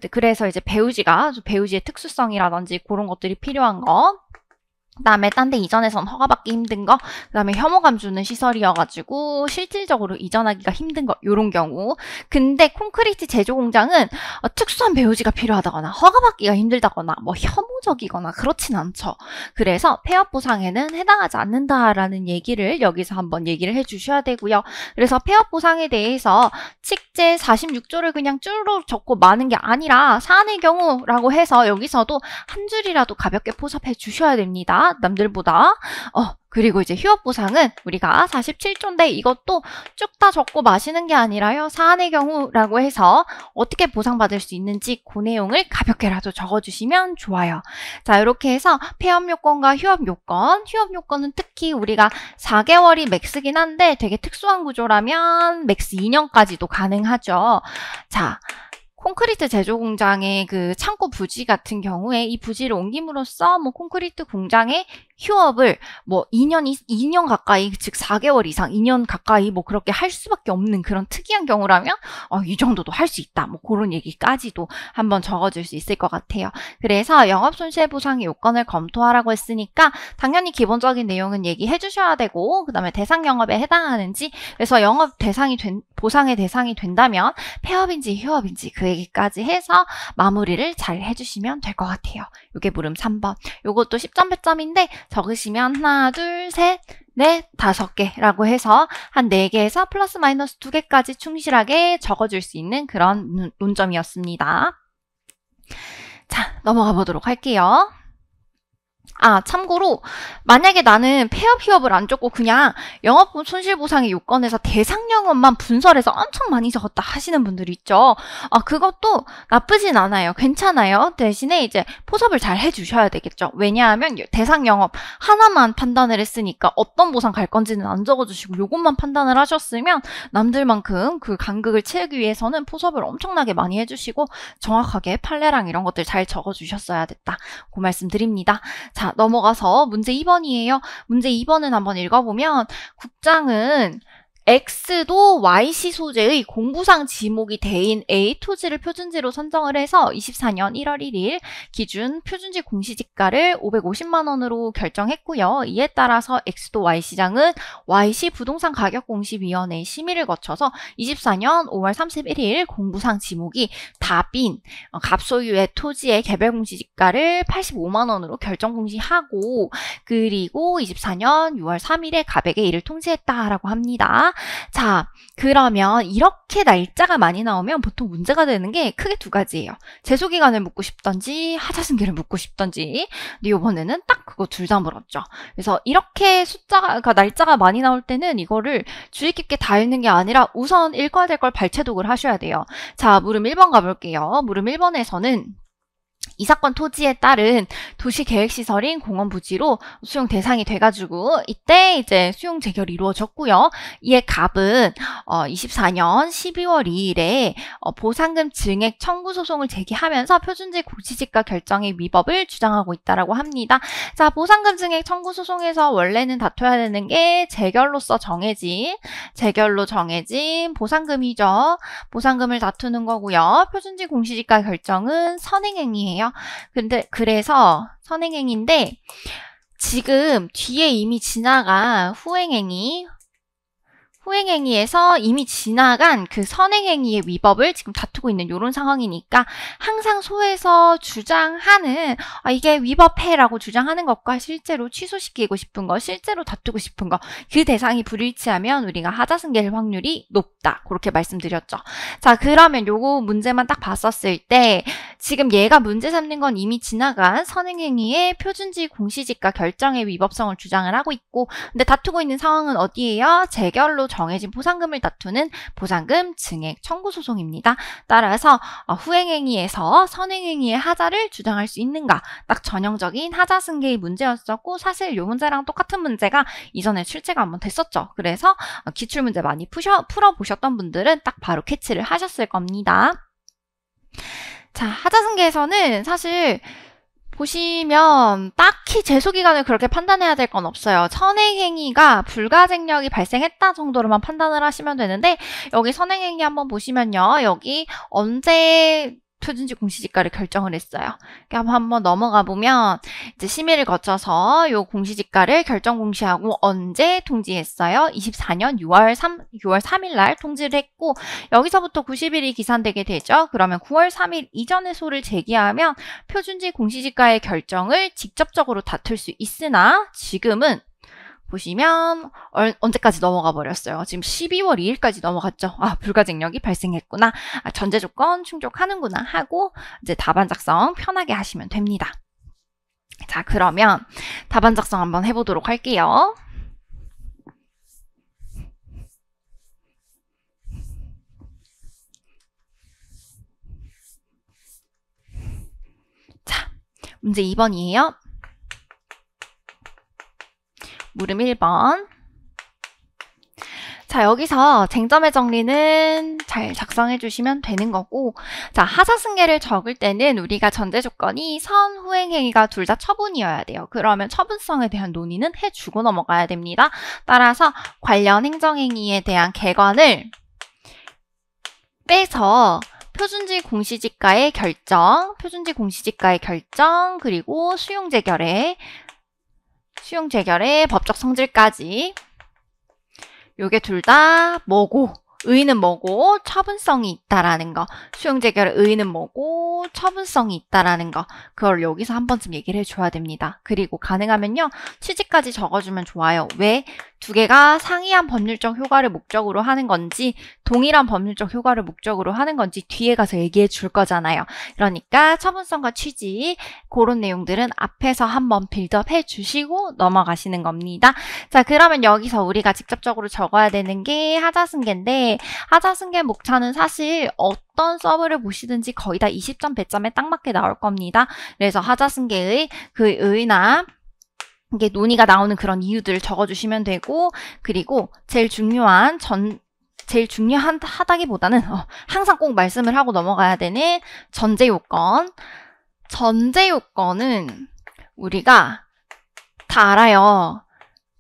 그래서 이제 배우지의 특수성이라든지 그런 것들이 필요한 거. 그다음에 딴 데 이전에선 허가받기 힘든 거, 그다음에 혐오감 주는 시설이어가지고 실질적으로 이전하기가 힘든 거, 요런 경우. 근데 콘크리트 제조 공장은 특수한 배우지가 필요하다거나 허가받기가 힘들다거나 뭐 혐오적이거나 그렇진 않죠. 그래서 폐업 보상에는 해당하지 않는다라는 얘기를 여기서 한번 얘기를 해주셔야 되고요. 그래서 폐업 보상에 대해서 칙제 46조를 그냥 쭈르륵 적고 마는 게 아니라 사안의 경우라고 해서 여기서도 한 줄이라도 가볍게 포섭해 주셔야 됩니다. 남들보다. 그리고 이제 휴업 보상은 우리가 47조인데 이것도 쭉 다 적고 마시는 게 아니라요. 사안의 경우라고 해서 어떻게 보상받을 수 있는지 그 내용을 가볍게라도 적어주시면 좋아요. 자, 이렇게 해서 폐업 요건과 휴업 요건은 특히 우리가 4개월이 맥스긴 한데 되게 특수한 구조라면 맥스 2년까지도 가능하죠. 자, 콘크리트 제조 공장의 그 창고 부지 같은 경우에 이 부지를 옮김으로써 뭐 콘크리트 공장의 휴업을 뭐 2년 가까이, 즉 4개월 이상, 2년 가까이 뭐 그렇게 할 수밖에 없는 그런 특이한 경우라면 이 정도도 할 수 있다. 뭐 그런 얘기까지도 한번 적어줄 수 있을 것 같아요. 그래서 영업손실보상의 요건을 검토하라고 했으니까 당연히 기본적인 내용은 얘기해 주셔야 되고, 그 다음에 대상 영업에 해당하는지, 그래서 영업 대상이 보상의 대상이 된다면 폐업인지 휴업인지 그 얘기까지 해서 마무리를 잘 해주시면 될 것 같아요. 이게 물음 3번. 요것도 10점 100점인데 적으시면 하나, 둘, 셋, 넷, 5개라고 해서 한 4개에서 플러스 마이너스 2개까지 충실하게 적어줄 수 있는 그런 논점이었습니다. 자, 넘어가 보도록 할게요. 참고로 만약에 나는 폐업 휴업을 안 적고 그냥 영업 손실보상의 요건에서 대상 영업만 분설해서 엄청 많이 적었다 하시는 분들이 있죠. 그것도 나쁘진 않아요. 괜찮아요. 대신에 이제 포섭을 잘 해주셔야 되겠죠. 왜냐하면 대상 영업 하나만 판단을 했으니까 어떤 보상 갈 건지는 안 적어주시고 요것만 판단을 하셨으면 남들만큼 그 간극을 채우기 위해서는 포섭을 엄청나게 많이 해주시고 정확하게 판례랑 이런 것들 잘 적어주셨어야 됐다. 그 말씀 드립니다. 자, 넘어가서 문제 2번이에요. 문제 2번은 한번 읽어보면 국장은 X도 YC 소재의 공부상 지목이 대인 A 토지를 표준지로 선정을 해서 24년 1월 1일 기준 표준지 공시지가를 550만 원으로 결정했고요. 이에 따라서 X도 Y시장은 YC 부동산 가격공시위원회 심의를 거쳐서 24년 5월 31일 공부상 지목이 다빈 갑소유의 토지의 개별 공시지가를 85만 원으로 결정 공시하고, 그리고 24년 6월 3일에 갑에게 이를 통지했다라고 합니다. 자, 그러면 이렇게 날짜가 많이 나오면 보통 문제가 되는 게 크게 두 가지예요. 제소기간을 묻고 싶던지 하자승계를 묻고 싶던지. 근데 이번에는 딱 그거 둘 다 물었죠. 그래서 이렇게 그러니까 날짜가 많이 나올 때는 이거를 주의 깊게 다 읽는 게 아니라 우선 읽어야 될 걸 발췌독을 하셔야 돼요. 자, 물음 1번 가볼게요. 물음 1번에서는 이 사건 토지에 따른 도시계획시설인 공원부지로 수용 대상이 돼가지고 이때 이제 수용 재결이 이루어졌고요. 이에 갑은 24년 12월 2일에 보상금 증액 청구 소송을 제기하면서 표준지 공시지가 결정의 위법을 주장하고 있다라고 합니다. 자, 보상금 증액 청구 소송에서 원래는 다퉈야 되는 게 재결로서 정해진 보상금이죠. 보상금을 다투는 거고요. 표준지 공시지가 결정은 선행행위예요. 근데 그래서 선행행위인데 지금 뒤에 이미 지나간 후행행위에서 이미 지나간 그 선행행위의 위법을 지금 다투고 있는 이런 상황이니까 항상 소에서 주장하는 이게 위법해라고 주장하는 것과 실제로 취소시키고 싶은 거, 실제로 다투고 싶은 거, 그 대상이 불일치하면 우리가 하자승계일 확률이 높다. 그렇게 말씀드렸죠. 자, 그러면 요거 문제만 딱 봤었을 때 지금 얘가 문제 삼는 건 이미 지나간 선행행위의 표준지 공시지가 결정의 위법성을 주장을 하고 있고, 근데 다투고 있는 상황은 어디예요? 재결로 정해진 보상금을 다투는 보상금 증액 청구 소송입니다. 따라서 후행행위에서 선행행위의 하자를 주장할 수 있는가? 딱 전형적인 하자승계의 문제였었고, 사실 이 문제랑 똑같은 문제가 이전에 출제가 한번 됐었죠. 그래서 기출문제 많이 풀어보셨던 분들은 딱 바로 캐치를 하셨을 겁니다. 자, 하자승계에서는 사실 보시면 딱히 제소기간을 그렇게 판단해야 될 건 없어요. 선행행위가 불가쟁력이 발생했다 정도로만 판단을 하시면 되는데, 여기 선행행위 한번 보시면요. 여기 언제 표준지 공시지가를 결정을 했어요. 한번 넘어가 보면 이제 심의를 거쳐서 요 공시지가를 결정 공시하고 언제 통지했어요? 24년 6월 3일 날 통지를 했고, 여기서부터 90일이 기산되게 되죠. 그러면 9월 3일 이전에 소를 제기하면 표준지 공시지가의 결정을 직접적으로 다툴 수 있으나, 지금은 보시면 언제까지 넘어가 버렸어요. 지금 12월 2일까지 넘어갔죠. 불가쟁력이 발생했구나. 전제 조건 충족하는구나 하고 이제 답안 작성 편하게 하시면 됩니다. 자, 그러면 답안 작성 한번 해보도록 할게요. 자, 문제 2번이에요. 물음 1번. 자, 여기서 쟁점의 정리는 잘 작성해 주시면 되는 거고, 자, 하자승계를 적을 때는 우리가 전제 조건이 선, 후행행위가 둘 다 처분이어야 돼요. 그러면 처분성에 대한 논의는 해주고 넘어가야 됩니다. 따라서 관련 행정행위에 대한 개관을 빼서 표준지 공시지가의 결정, 그리고 수용재결의 법적 성질까지, 요게 둘 다 뭐고, 의의는 뭐고, 처분성이 있다라는 거. 수용재결의 의의는 뭐고, 처분성이 있다라는 거. 그걸 여기서 한 번쯤 얘기를 해줘야 됩니다. 그리고 가능하면요, 취지까지 적어주면 좋아요. 왜? 두 개가 상이한 법률적 효과를 목적으로 하는 건지, 동일한 법률적 효과를 목적으로 하는 건지 뒤에 가서 얘기해 줄 거잖아요. 그러니까 처분성과 취지, 그런 내용들은 앞에서 한번 빌드업 해주시고 넘어가시는 겁니다. 자, 그러면 여기서 우리가 직접적으로 적어야 되는 게 하자승계인데, 하자승계 목차는 사실 어떤 서브를 보시든지 거의 다 20점, 100점에 딱 맞게 나올 겁니다. 그래서 하자승계의 그 의의나 이게 논의가 나오는 그런 이유들을 적어주시면 되고, 그리고 제일 중요하다기보다는 항상 꼭 말씀을 하고 넘어가야 되는 전제 요건. 전제 요건은 우리가 다 알아요.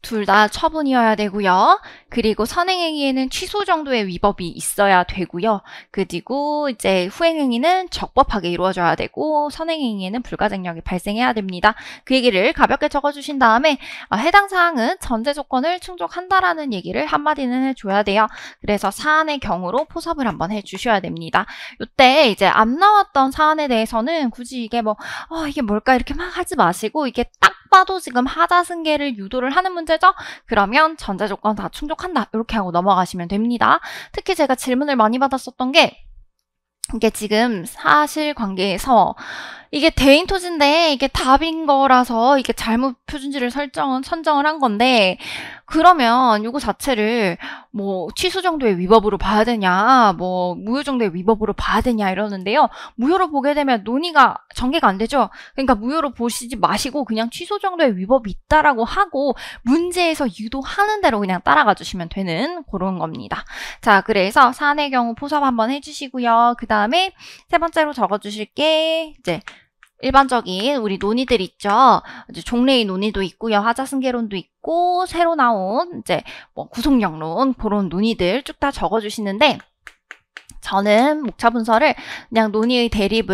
둘 다 처분이어야 되고요. 그리고 선행행위에는 취소 정도의 위법이 있어야 되고요. 그리고 이제 후행행위는 적법하게 이루어져야 되고 선행행위에는 불가증력이 발생해야 됩니다. 그 얘기를 가볍게 적어주신 다음에 해당 사항은 전제 조건을 충족한다라는 얘기를 한마디는 해줘야 돼요. 그래서 사안의 경우로 포섭을 한번 해주셔야 됩니다. 이때 이제 안 나왔던 사안에 대해서는 굳이 이게 뭐 이게 뭘까 이렇게 막 하지 마시고 이게 딱 봐도 지금 하자승계를 유도를 하는 문제죠? 그러면 전제 조건 다 충족한다. 이렇게 하고 넘어가시면 됩니다. 특히 제가 질문을 많이 받았었던 게 이게 지금 사실관계에서 이게 대인 토지인데 이게 답인 거라서 이게 잘못 표준지를 선정을 한 건데 그러면 이거 자체를 뭐 취소 정도의 위법으로 봐야 되냐 뭐 무효 정도의 위법으로 봐야 되냐 이러는데요. 무효로 보게 되면 논의가 전개가 안 되죠. 그러니까 무효로 보시지 마시고 그냥 취소 정도의 위법이 있다라고 하고 문제에서 유도하는 대로 그냥 따라가 주시면 되는 그런 겁니다. 자, 그래서 사안의 경우 포섭 한번 해주시고요. 그 다음에 세 번째로 적어주실 게 이제 일반적인 우리 논의들 있죠. 이제 종래의 논의도 있고요. 하자승계론도 있고 새로 나온 이제 뭐 구속력론 그런 논의들 쭉 다 적어주시는데 저는 목차분서를 그냥 논의의 대립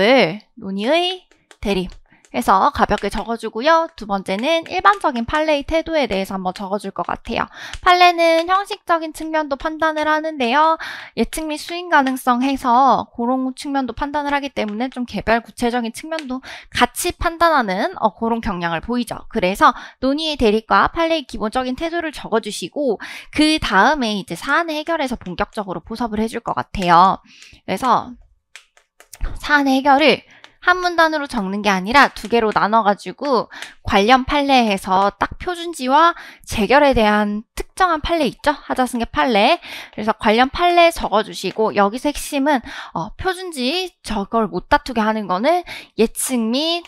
해서 가볍게 적어주고요. 두 번째는 일반적인 판례의 태도에 대해서 한번 적어줄 것 같아요. 판례는 형식적인 측면도 판단을 하는데요. 예측 및 수인 가능성 해서 그런 측면도 판단을 하기 때문에 좀 개별 구체적인 측면도 같이 판단하는 그런 경향을 보이죠. 그래서 논의의 대립과 판례의 기본적인 태도를 적어주시고 그 다음에 이제 사안을 해결해서 본격적으로 포섭을 해줄 것 같아요. 그래서 사안의 해결을 한 문단으로 적는 게 아니라 두 개로 나눠가지고 관련 판례에서 딱 표준지와 재결에 대한 특정한 판례 있죠? 하자승계 판례. 그래서 관련 판례 적어주시고 여기서 핵심은 표준지 저걸 못 다투게 하는 거는 예측 및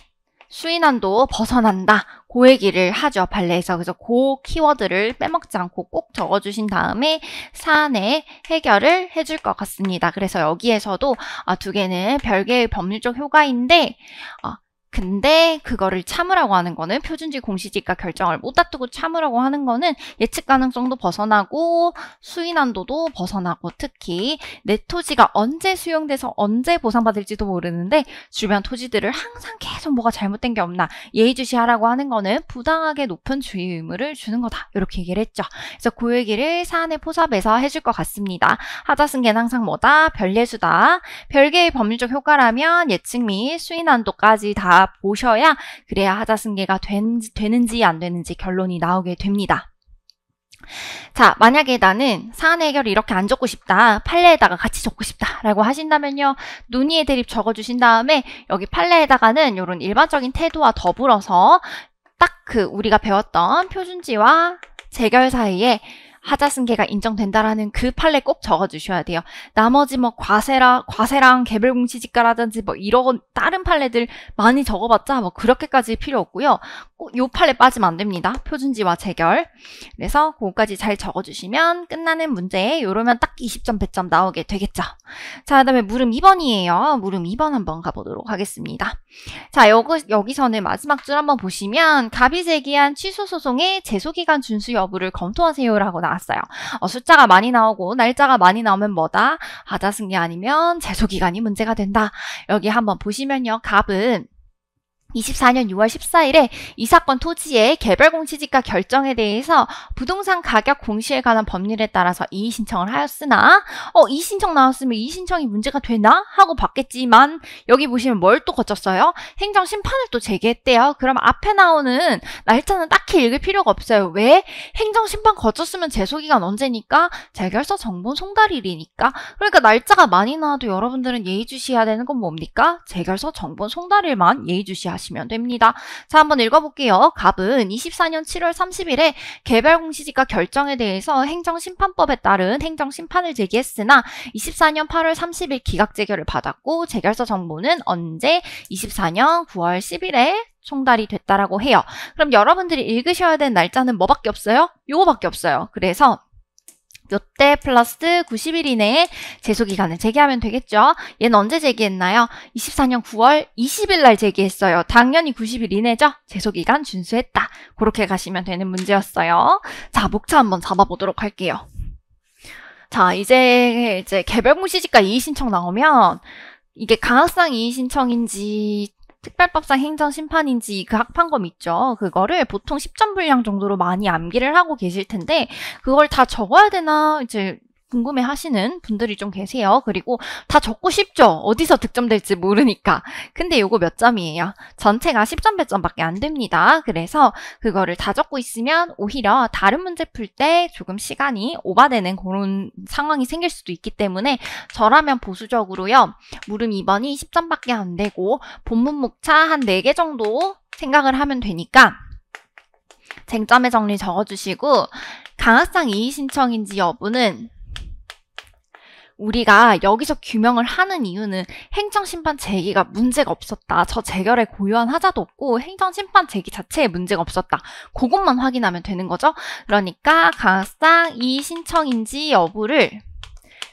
수인한도 벗어난다. 그 얘기를 하죠. 판례에서. 그래서 그 키워드를 빼먹지 않고 꼭 적어주신 다음에 사안의 해결을 해줄 것 같습니다. 그래서 여기에서도 두 개는 별개의 법률적 효과인데 근데 그거를 참으라고 하는 거는 표준지 공시지가 결정을 못 다투고 참으라고 하는 거는 예측 가능성도 벗어나고 수인한도도 벗어나고 특히 내 토지가 언제 수용돼서 언제 보상받을지도 모르는데 주변 토지들을 항상 계속 뭐가 잘못된 게 없나 예의주시하라고 하는 거는 부당하게 높은 주의 의무를 주는 거다. 이렇게 얘기를 했죠. 그래서 그 얘기를 사안의 포섭에서 해줄 것 같습니다. 하자승계는 항상 뭐다? 별예수다. 별개의 법률적 효과라면 예측 및 수인한도까지 다 보셔야 그래야 하자승계가 되는지 안 되는지 결론이 나오게 됩니다. 자, 만약에 나는 사안 해결을 이렇게 안 적고 싶다. 판례에다가 같이 적고 싶다. 라고 하신다면요. 논의의 대립 적어주신 다음에 여기 판례에다가는 이런 일반적인 태도와 더불어서 딱 그 우리가 배웠던 표준지와 재결 사이에 하자승계가 인정된다라는 그 판례 꼭 적어주셔야 돼요. 나머지 뭐 과세랑 개별공시지가라든지 뭐 이런 다른 판례들 많이 적어봤자 뭐 그렇게까지 필요 없고요. 꼭 요 판례 빠지면 안 됩니다. 표준지와 재결. 그래서 그거까지 잘 적어주시면 끝나는 문제에 요러면 딱 20점 100점 나오게 되겠죠. 자, 그 다음에 물음 2번이에요. 물음 2번 한번 가보도록 하겠습니다. 자, 여기서는 마지막 줄 한번 보시면 갑이 제기한 취소소송의 제소기간 준수 여부를 검토하세요라고 나왔어요. 숫자가 많이 나오고 날짜가 많이 나오면 뭐다? 하자승계 아니면 제소기간이 문제가 된다. 여기 한번 보시면요. 갑은 24년 6월 14일에 이 사건 토지의 개별공시지가 결정에 대해서 부동산 가격 공시에 관한 법률에 따라서 이의 신청을 하였으나 이의 신청 나왔으면 이의 신청이 문제가 되나? 하고 봤겠지만 여기 보시면 뭘 또 거쳤어요? 행정심판을 또 제기했대요. 그럼 앞에 나오는 날짜는 딱히 읽을 필요가 없어요. 왜? 행정심판 거쳤으면 제소기간 언제니까? 재결서 정본 송달일이니까. 그러니까 날짜가 많이 나와도 여러분들은 예의주시해야 되는 건 뭡니까? 재결서 정본 송달일만 예의주시하시면 시면 됩니다. 자, 한번 읽어볼게요. 갑은 24년 7월 30일에 개별공시지가 결정에 대해서 행정심판법에 따른 행정심판을 제기했으나 24년 8월 30일 기각재결을 받았고 재결서 정보는 언제? 24년 9월 10일에 송달이 됐다라고 해요. 그럼 여러분들이 읽으셔야 되는 날짜는 뭐밖에 없어요? 요거밖에 없어요. 그래서 요때 플러스 90일 이내에 제소기간을 제기하면 되겠죠. 얘는 언제 제기했나요? 24년 9월 20일 날 제기했어요. 당연히 90일 이내죠. 제소기간 준수했다. 그렇게 가시면 되는 문제였어요. 자, 목차 한번 잡아보도록 할게요. 자, 이제 개별공시지가 이의신청 나오면 이게 강학상 이의신청인지 특별법상 행정심판인지 그 합판검 있죠. 그거를 보통 10점 분량 정도로 많이 암기를 하고 계실 텐데 그걸 다 적어야 되나 이제 궁금해 하시는 분들이 좀 계세요. 그리고 다 적고 싶죠. 어디서 득점될지 모르니까. 근데 요거 몇 점이에요? 전체가 10점 배점밖에 안 됩니다. 그래서 그거를 다 적고 있으면 오히려 다른 문제 풀 때 조금 시간이 오바되는 그런 상황이 생길 수도 있기 때문에 저라면 보수적으로요. 물음 2번이 10점밖에 안 되고 본문 목차 한 4개 정도 생각을 하면 되니까 쟁점의 정리 적어주시고 강학상 이의신청인지 여부는 우리가 여기서 규명을 하는 이유는 행정심판 제기가 문제가 없었다. 저 재결에 고유한 하자도 없고 행정심판 제기 자체에 문제가 없었다. 그것만 확인하면 되는 거죠. 그러니까 강학상 이의신청인지 여부를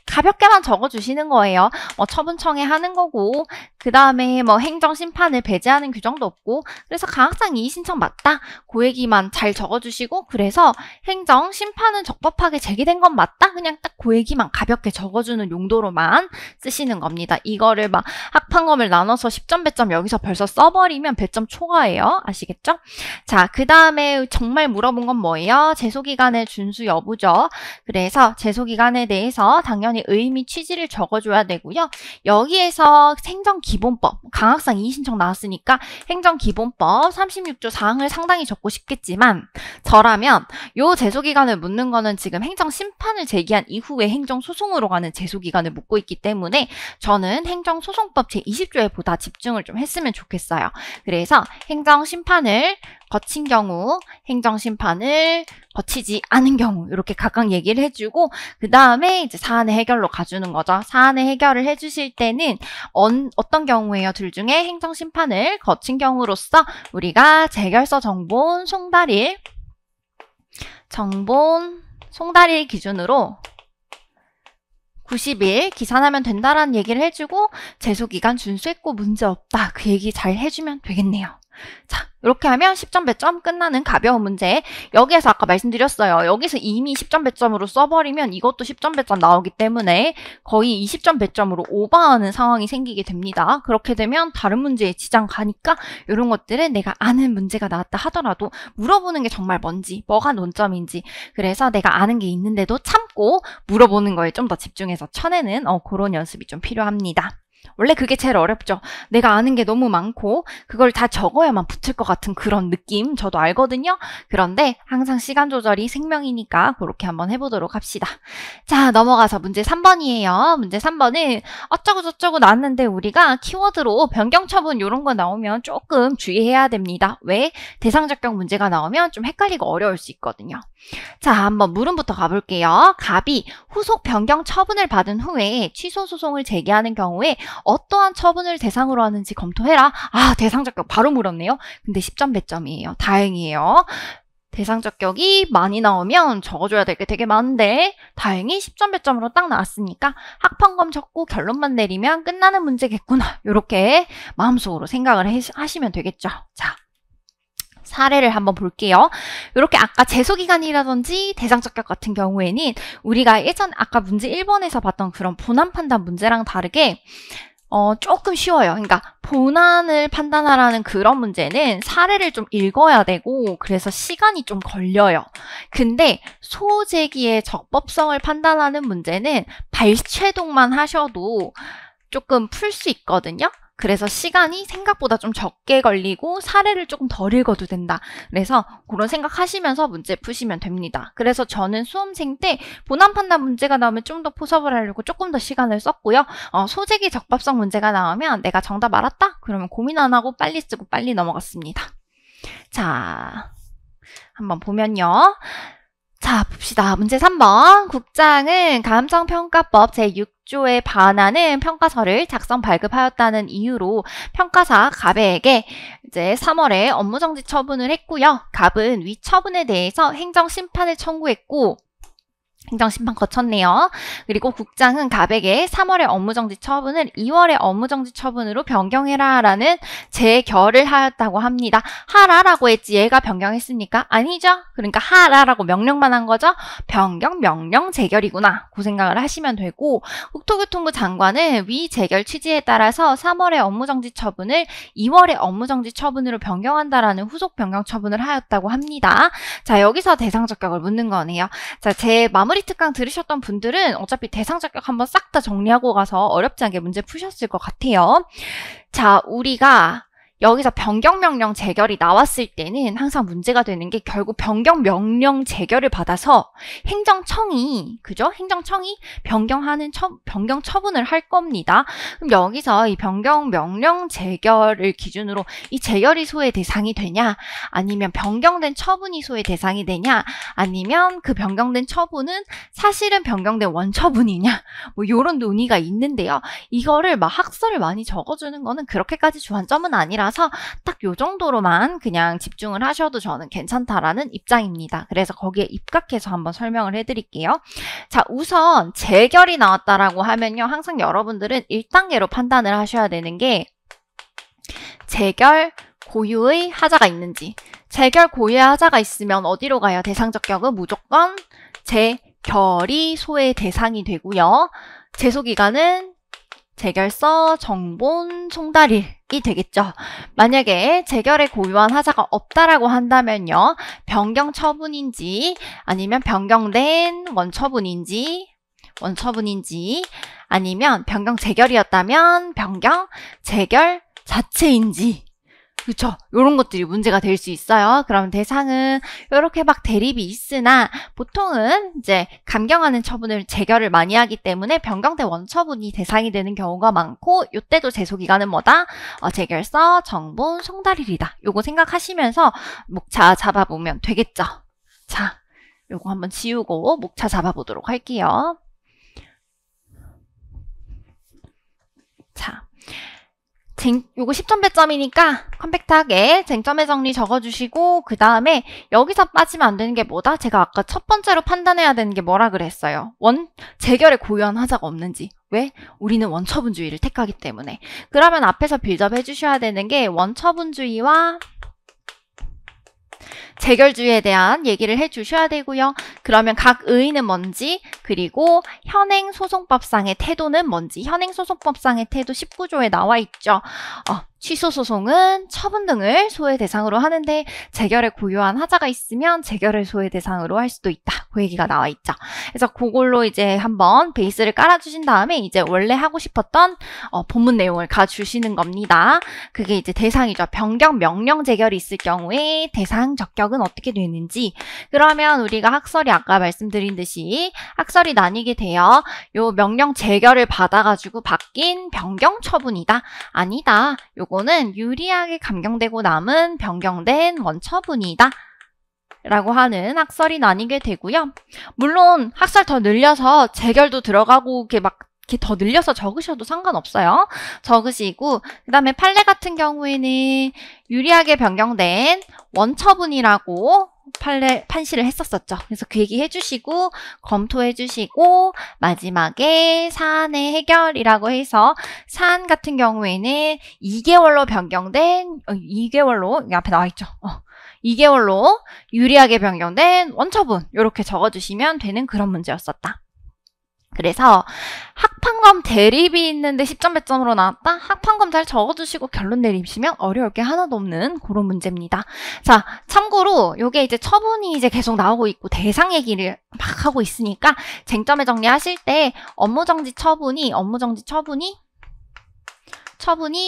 가볍게만 적어주시는 거예요. 처분청에 하는 거고 그 다음에 행정심판을 배제하는 규정도 없고 그래서 강학상 이의신청 맞다. 그 얘기만 잘 적어주시고 그래서 행정심판은 적법하게 제기된 건 맞다. 그냥 딱 그 얘기만 가볍게 적어주는 용도로만 쓰시는 겁니다. 이거를 합판검을 나눠서 10점 배점 여기서 벌써 써버리면 배점 초과예요. 아시겠죠? 자, 그 다음에 정말 물어본 건 뭐예요? 제소기간의 준수 여부죠. 그래서 제소기간에 대해서 당연히 의미 취지를 적어줘야 되고요. 여기에서 행정기본법, 강학상 이의신청 나왔으니까 행정기본법 36조 4항을 상당히 적고 싶겠지만 저라면 요 제소기간을 묻는 거는 지금 행정심판을 제기한 이후에 행정소송으로 가는 제소기간을 묻고 있기 때문에 저는 행정소송법 제20조에 보다 집중을 좀 했으면 좋겠어요. 그래서 행정심판을 거친 경우, 행정심판을 거치지 않은 경우 이렇게 각각 얘기를 해주고 그 다음에 이제 사안의 해결로 가주는 거죠. 사안의 해결을 해주실 때는 어떤 경우에요? 둘 중에 행정심판을 거친 경우로서 우리가 재결서 정본 송달일 기준으로 90일 기산하면 된다라는 얘기를 해주고 제소기간 준수했고 문제없다. 그 얘기 잘 해주면 되겠네요. 자, 이렇게 하면 10점 배점 끝나는 가벼운 문제. 여기에서 아까 말씀드렸어요. 여기서 이미 10점 배점으로 써버리면 이것도 10점 배점 나오기 때문에 거의 20점 배점으로 오버하는 상황이 생기게 됩니다. 그렇게 되면 다른 문제에 지장 가니까 이런 것들은 내가 아는 문제가 나왔다 하더라도 물어보는 게 정말 뭔지, 뭐가 논점인지 그래서 내가 아는 게 있는데도 참고 물어보는 거에 좀 더 집중해서 쳐내는 그런 연습이 좀 필요합니다. 원래 그게 제일 어렵죠. 내가 아는 게 너무 많고 그걸 다 적어야만 붙을 것 같은 그런 느낌 저도 알거든요. 그런데 항상 시간 조절이 생명이니까 그렇게 한번 해보도록 합시다. 자, 넘어가서 문제 3번이에요. 문제 3번은 어쩌고저쩌고 나왔는데 우리가 키워드로 변경처분 이런 거 나오면 조금 주의해야 됩니다. 왜? 대상적격 문제가 나오면 좀 헷갈리고 어려울 수 있거든요. 자, 한번 물음부터 가볼게요. 갑이 후속 변경 처분을 받은 후에 취소 소송을 제기하는 경우에 어떠한 처분을 대상으로 하는지 검토해라. 아, 대상적격 바로 물었네요. 근데 10점 배점이에요. 다행이에요. 대상적격이 많이 나오면 적어줘야 될 게 되게 많은데 다행히 10점 배점으로 딱 나왔으니까 합판검 적고 결론만 내리면 끝나는 문제겠구나. 이렇게 마음속으로 생각을 하시면 되겠죠. 자, 사례를 한번 볼게요. 이렇게 아까 제소기간이라든지 대상적격 같은 경우에는 우리가 예전 아까 문제 1번에서 봤던 그런 본안 판단 문제랑 다르게 조금 쉬워요. 그러니까 본안을 판단하라는 그런 문제는 사례를 좀 읽어야 되고 그래서 시간이 좀 걸려요. 근데 소제기의 적법성을 판단하는 문제는 발췌동만 하셔도 조금 풀 수 있거든요. 그래서 시간이 생각보다 좀 적게 걸리고 사례를 조금 덜 읽어도 된다. 그래서 그런 생각하시면서 문제 푸시면 됩니다. 그래서 저는 수험생 때 본안 판단 문제가 나오면 좀 더 포섭을 하려고 조금 더 시간을 썼고요. 소재기 적법성 문제가 나오면 내가 정답 알았다? 그러면 고민 안 하고 빨리 쓰고 빨리 넘어갔습니다. 자, 한번 보면요. 자, 봅시다. 문제 3번. 국장은 감정평가법 제6조에 반하는 평가서를 작성 발급하였다는 이유로 평가사 갑에게 이제 3월에 업무정지 처분을 했고요. 갑은 위 처분에 대해서 행정심판을 청구했고 행정심판 거쳤네요. 그리고 국장은 갑에게 3월의 업무정지 처분을 2월의 업무정지 처분으로 변경해라 라는 재결을 하였다고 합니다. 하라라고 했지 얘가 변경했습니까? 아니죠. 그러니까 하라라고 명령만 한 거죠. 변경, 명령, 재결이구나. 그 생각을 하시면 되고 국토교통부 장관은 위 재결 취지에 따라서 3월의 업무정지 처분을 2월의 업무정지 처분으로 변경한다라는 후속 변경 처분을 하였다고 합니다. 자, 여기서 대상적격을 묻는 거네요. 자, 제 마무리 특강 들으셨던 분들은 어차피 대상적격 한번 싹 다 정리하고 가서 어렵지 않게 문제 푸셨을 것 같아요. 자, 우리가 여기서 변경명령 재결이 나왔을 때는 항상 문제가 되는 게 결국 변경명령 재결을 받아서 행정청이, 그죠? 행정청이 변경 처분을 할 겁니다. 그럼 여기서 이 변경명령 재결을 기준으로 이 재결이 소의 대상이 되냐, 아니면 변경된 처분이 소의 대상이 되냐, 아니면 그 변경된 처분은 사실은 변경된 원처분이냐, 뭐 이런 논의가 있는데요. 이거를 막 학설을 많이 적어주는 거는 그렇게까지 주안점은 아니라 딱 요 정도로만 그냥 집중을 하셔도 저는 괜찮다라는 입장입니다. 그래서 거기에 입각해서 한번 설명을 해드릴게요. 자, 우선 재결이 나왔다라고 하면요. 항상 여러분들은 1단계로 판단을 하셔야 되는 게 재결 고유의 하자가 있는지. 재결 고유의 하자가 있으면 어디로 가요? 대상적격은 무조건 재결이 소의 대상이 되고요. 제소기간은 재결서, 정본, 송달일이 되겠죠. 만약에 재결에 고유한 하자가 없다라고 한다면요. 변경 처분인지 아니면 변경된 원처분인지 아니면 변경 재결이었다면 변경 재결 자체인지, 그렇죠. 이런 것들이 문제가 될 수 있어요. 그럼 대상은 이렇게 막 대립이 있으나 보통은 이제 감경하는 처분을 재결을 많이 하기 때문에 변경된 원처분이 대상이 되는 경우가 많고, 이때도 제소기간은 뭐다? 재결서, 정본, 송달일이다. 요거 생각하시면서 목차 잡아보면 되겠죠. 자, 요거 한번 지우고 목차 잡아보도록 할게요. 자. 요거 10점 배점이니까 컴팩트하게 쟁점의 정리 적어주시고, 그 다음에 여기서 빠지면 안 되는 게 뭐다? 제가 아까 첫 번째로 판단해야 되는 게 뭐라 그랬어요? 재결에 고유한 하자가 없는지. 왜? 우리는 원처분주의를 택하기 때문에. 그러면 앞에서 빌드업 해주셔야 되는 게 원처분주의와 재결주의에 대한 얘기를 해주셔야 되고요. 그러면 각 의의는 뭔지, 그리고 현행소송법상의 태도는 뭔지. 현행소송법상의 태도 19조에 나와 있죠. 취소소송은 처분 등을 소의 대상으로 하는데 재결에 고유한 하자가 있으면 재결을 소의 대상으로 할 수도 있다. 그 얘기가 나와 있죠. 그래서 그걸로 이제 한번 베이스를 깔아주신 다음에 이제 원래 하고 싶었던 본문 내용을 가주시는 겁니다. 그게 이제 대상이죠. 변경 명령 재결이 있을 경우에 대상 적격은 어떻게 되는지. 그러면 우리가 학설이 아까 말씀드린 듯이 학설이 나뉘게 돼요. 요 명령 재결을 받아가지고 바뀐 변경 처분이다. 아니다. 요거는 유리하게 감경되고 남은 변경된 원처분이다 라고 하는 학설이 나뉘게 되고요. 물론 학설 더 늘려서 재결도 들어가고 이렇게 막 이렇게 더 늘려서 적으셔도 상관없어요. 적으시고, 그 다음에 판례 같은 경우에는 유리하게 변경된 원처분이라고 판시를 했었었죠. 그래서 그 얘기 해주시고 검토해주시고, 마지막에 사안의 해결이라고 해서 사안 같은 경우에는 2개월로 변경된 2개월로 여기 앞에 나와있죠. 2개월로 유리하게 변경된 원처분, 이렇게 적어주시면 되는 그런 문제였었다. 그래서 학판검 대립이 있는데 10점 배점으로 나왔다? 학판검 잘 적어주시고 결론 내리시면 어려울 게 하나도 없는 그런 문제입니다. 자, 참고로 이게 이제 처분이 이제 계속 나오고 있고 대상 얘기를 막 하고 있으니까 쟁점에 정리하실 때 업무정지 처분이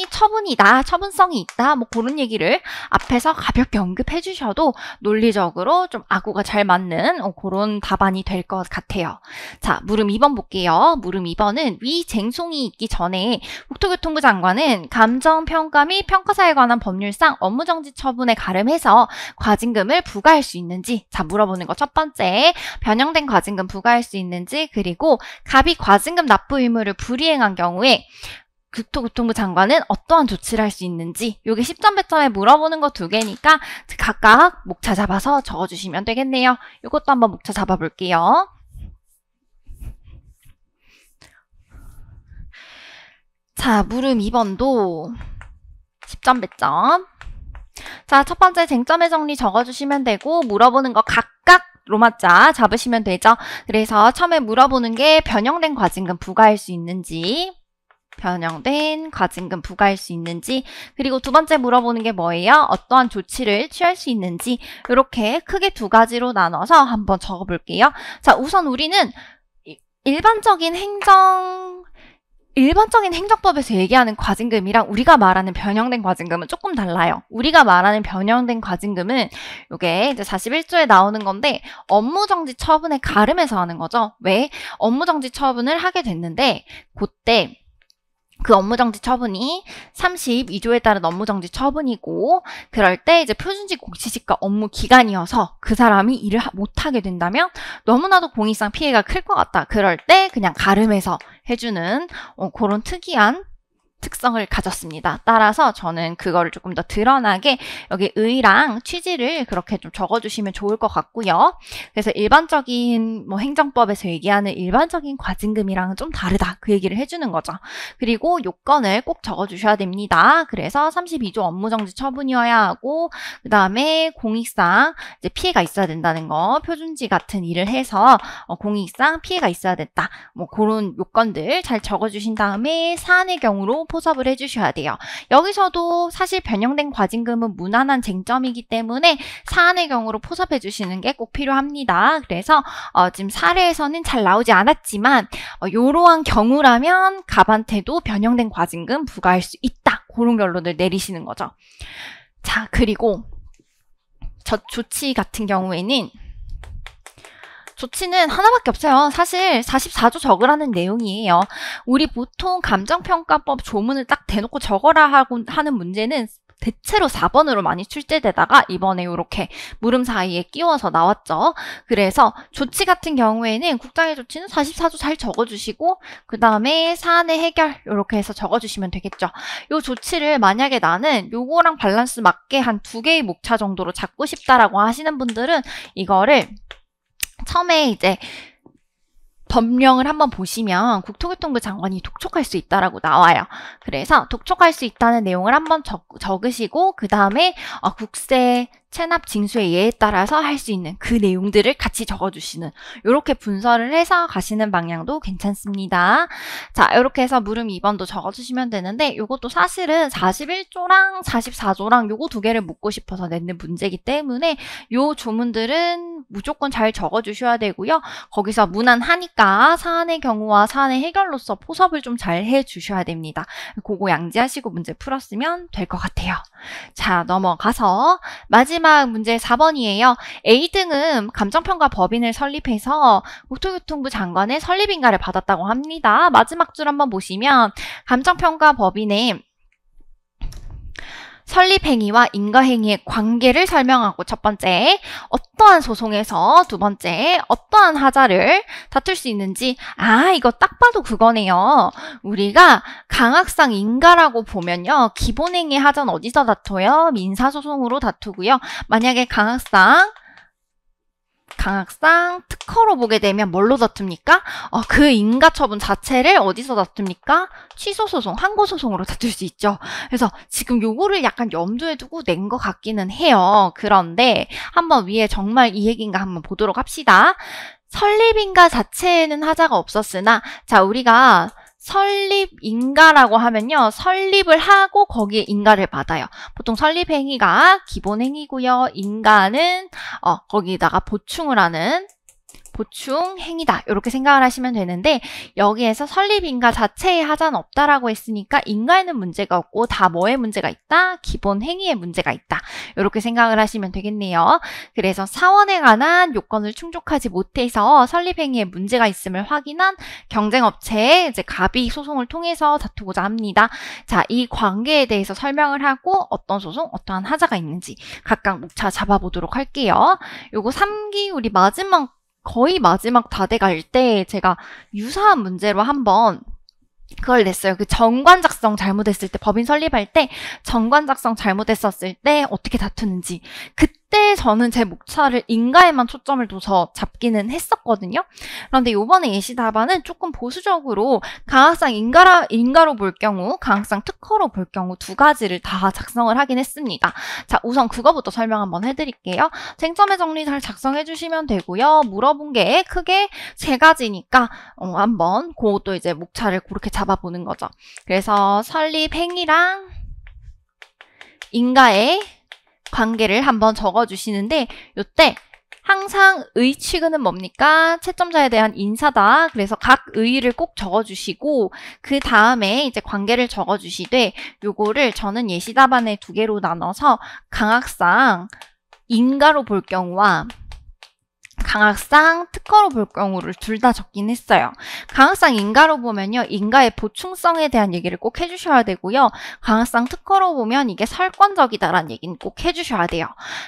처분이다, 처분성이 있다, 뭐 그런 얘기를 앞에서 가볍게 언급해 주셔도 논리적으로 좀 아구가 잘 맞는 그런 답안이 될 것 같아요. 자, 물음 2번 볼게요. 물음 2번은 위 쟁송이 있기 전에 국토교통부 장관은 감정평가 및 평가사에 관한 법률상 업무정지 처분에 가름해서 과징금을 부과할 수 있는지. 자, 물어보는 거 첫 번째, 변형된 과징금 부과할 수 있는지, 그리고 갑이 과징금 납부 의무를 불이행한 경우에 국토교통부 장관은 어떠한 조치를 할 수 있는지. 요게 10점 배점에 물어보는 거 2개니까 각각 목차 잡아서 적어주시면 되겠네요. 요것도 한번 목차 잡아볼게요. 자, 물음 2번도 10점 배점. 자, 첫 번째 쟁점의 정리 적어주시면 되고, 물어보는 거 각각 로마자 잡으시면 되죠. 그래서 처음에 물어보는 게 변형된 과징금 부과할 수 있는지, 변형된 과징금 부과할 수 있는지, 그리고 두 번째 물어보는 게 뭐예요? 어떠한 조치를 취할 수 있는지, 이렇게 크게 두 가지로 나눠서 한번 적어볼게요. 자, 우선 우리는 일반적인 행정법에서 얘기하는 과징금이랑 우리가 말하는 변형된 과징금은 조금 달라요. 우리가 말하는 변형된 과징금은 이게 이제 41조에 나오는 건데 업무정지 처분에 가름해서 하는 거죠. 왜? 업무정지 처분을 하게 됐는데 그때 그 업무정지 처분이 32조에 따른 업무정지 처분이고 그럴 때 이제 표준직 공시지가 업무 기간이어서 그 사람이 일을 못하게 된다면 너무나도 공익상 피해가 클 것 같다. 그럴 때 그냥 가름해서 해주는 그런 특이한 특성을 가졌습니다. 따라서 저는 그거를 조금 더 드러나게 여기 의랑 취지를 그렇게 좀 적어주시면 좋을 것 같고요. 그래서 일반적인 행정법에서 얘기하는 일반적인 과징금이랑은 좀 다르다. 그 얘기를 해주는 거죠. 그리고 요건을 꼭 적어주셔야 됩니다. 그래서 32조 업무정지 처분이어야 하고 그 다음에 공익상 이제 피해가 있어야 된다는 거, 표준지 같은 일을 해서 공익상 피해가 있어야 됐다. 그런 요건들 잘 적어주신 다음에 사안의 경우로 포섭을 해주셔야 돼요. 여기서도 사실 변형된 과징금은 무난한 쟁점이기 때문에 사안의 경우로 포섭해 주시는 게 꼭 필요합니다. 그래서 지금 사례에서는 잘 나오지 않았지만 이러한 경우라면 갑한테도 변형된 과징금 부과할 수 있다. 그런 결론을 내리시는 거죠. 자, 그리고 조치 같은 경우에는 조치는 하나밖에 없어요. 사실 44조 적으라는 내용이에요. 우리 보통 감정평가법 조문을 딱 대놓고 적어라 하는 문제는 대체로 4번으로 많이 출제되다가 이번에 이렇게 물음 사이에 끼워서 나왔죠. 그래서 조치 같은 경우에는 국장의 조치는 44조 잘 적어주시고 그 다음에 사안의 해결 이렇게 해서 적어주시면 되겠죠. 이 조치를 만약에 나는 요거랑 밸런스 맞게 한 2개의 목차 정도로 잡고 싶다라고 하시는 분들은 이거를 처음에 이제 법령을 한번 보시면 국토교통부 장관이 독촉할 수 있다라고 나와요. 그래서 독촉할 수 있다는 내용을 한번 적으시고 그 다음에 국세 체납 징수의 예에 따라서 할 수 있는 그 내용들을 같이 적어주시는 이렇게 분설을 해서 가시는 방향도 괜찮습니다. 자, 이렇게 해서 물음 2번도 적어주시면 되는데 이것도 사실은 41조랑 44조랑 요거 두 개를 묻고 싶어서 냈는 문제이기 때문에 요 조문들은 무조건 잘 적어주셔야 되고요. 거기서 무난하니까 사안의 경우와 사안의 해결로서 포섭을 좀 잘 해주셔야 됩니다. 그거 양지하시고 문제 풀었으면 될 것 같아요. 자, 넘어가서 마지막 문제 4번이에요. A등은 감정평가 법인을 설립해서 국토교통부 장관의 설립인가를 받았다고 합니다. 마지막 줄 한번 보시면 감정평가 법인의 설립행위와 인가행위의 관계를 설명하고 첫 번째, 어떠한 소송에서 두 번째, 어떠한 하자를 다툴 수 있는지 이거 딱 봐도 그거네요. 우리가 강학상 인가라고 보면요. 기본행위 하자는 어디서 다퉈요? 민사소송으로 다투고요. 만약에 강학상 특허로 보게 되면 뭘로 다툽니까? 그 인가처분 자체를 어디서 다툽니까? 취소소송, 항고소송으로 다툴 수 있죠. 그래서 지금 요거를 약간 염두에 두고 낸 것 같기는 해요. 그런데 한번 위에 정말 이 얘기인가 한번 보도록 합시다. 설립인가 자체에는 하자가 없었으나 자, 우리가 설립인가라고 하면요. 설립을 하고 거기에 인가를 받아요. 보통 설립행위가 기본행위고요. 인가는 거기다가 보충을 하는 보충행위다. 이렇게 생각을 하시면 되는데 여기에서 설립인가 자체의 하자는 없다라고 했으니까 인가에는 문제가 없고 다 뭐에 문제가 있다? 기본행위에 문제가 있다. 이렇게 생각을 하시면 되겠네요. 그래서 사원에 관한 요건을 충족하지 못해서 설립행위에 문제가 있음을 확인한 경쟁업체에 이제 갑이 소송을 통해서 다투고자 합니다. 자, 이 관계에 대해서 설명을 하고 어떤 소송, 어떠한 하자가 있는지 각각 목차 잡아보도록 할게요. 요거 3기 우리 거의 마지막 다 돼갈 때 제가 유사한 문제로 한번 그걸 냈어요. 그 정관 작성 잘못했을 때 법인 설립할 때 정관 작성 잘못했었을 때 어떻게 다투는지 그때 이때 저는 제 목차를 인가에만 초점을 둬서 잡기는 했었거든요. 그런데 요번에 예시 답안은 조금 보수적으로 강학상 인가로 볼 경우, 강학상 특허로 볼 경우 두 가지를 다 작성을 하긴 했습니다. 자, 우선 그거부터 설명 한번 해드릴게요. 쟁점의 정리 잘 작성해 주시면 되고요. 물어본 게 크게 세 가지니까 한번 그것도 이제 목차를 그렇게 잡아보는 거죠. 그래서 설립 행위랑 인가의 관계를 한번 적어주시는데 요때 항상 의 취근은 뭡니까? 채점자에 대한 인사다. 그래서 각 의의를 꼭 적어주시고 그 다음에 이제 관계를 적어주시되 요거를 저는 예시 답안에 두 개로 나눠서 강학상 인가로 볼 경우와 강학상 특허로 볼 경우를 둘 다 적긴 했어요. 강학상 인가로 보면요. 인가의 보충성에 대한 얘기를 꼭 해주셔야 되고요. 강학상 특허로 보면 이게 설권적이다라는 얘기는 꼭 해주셔야 돼요.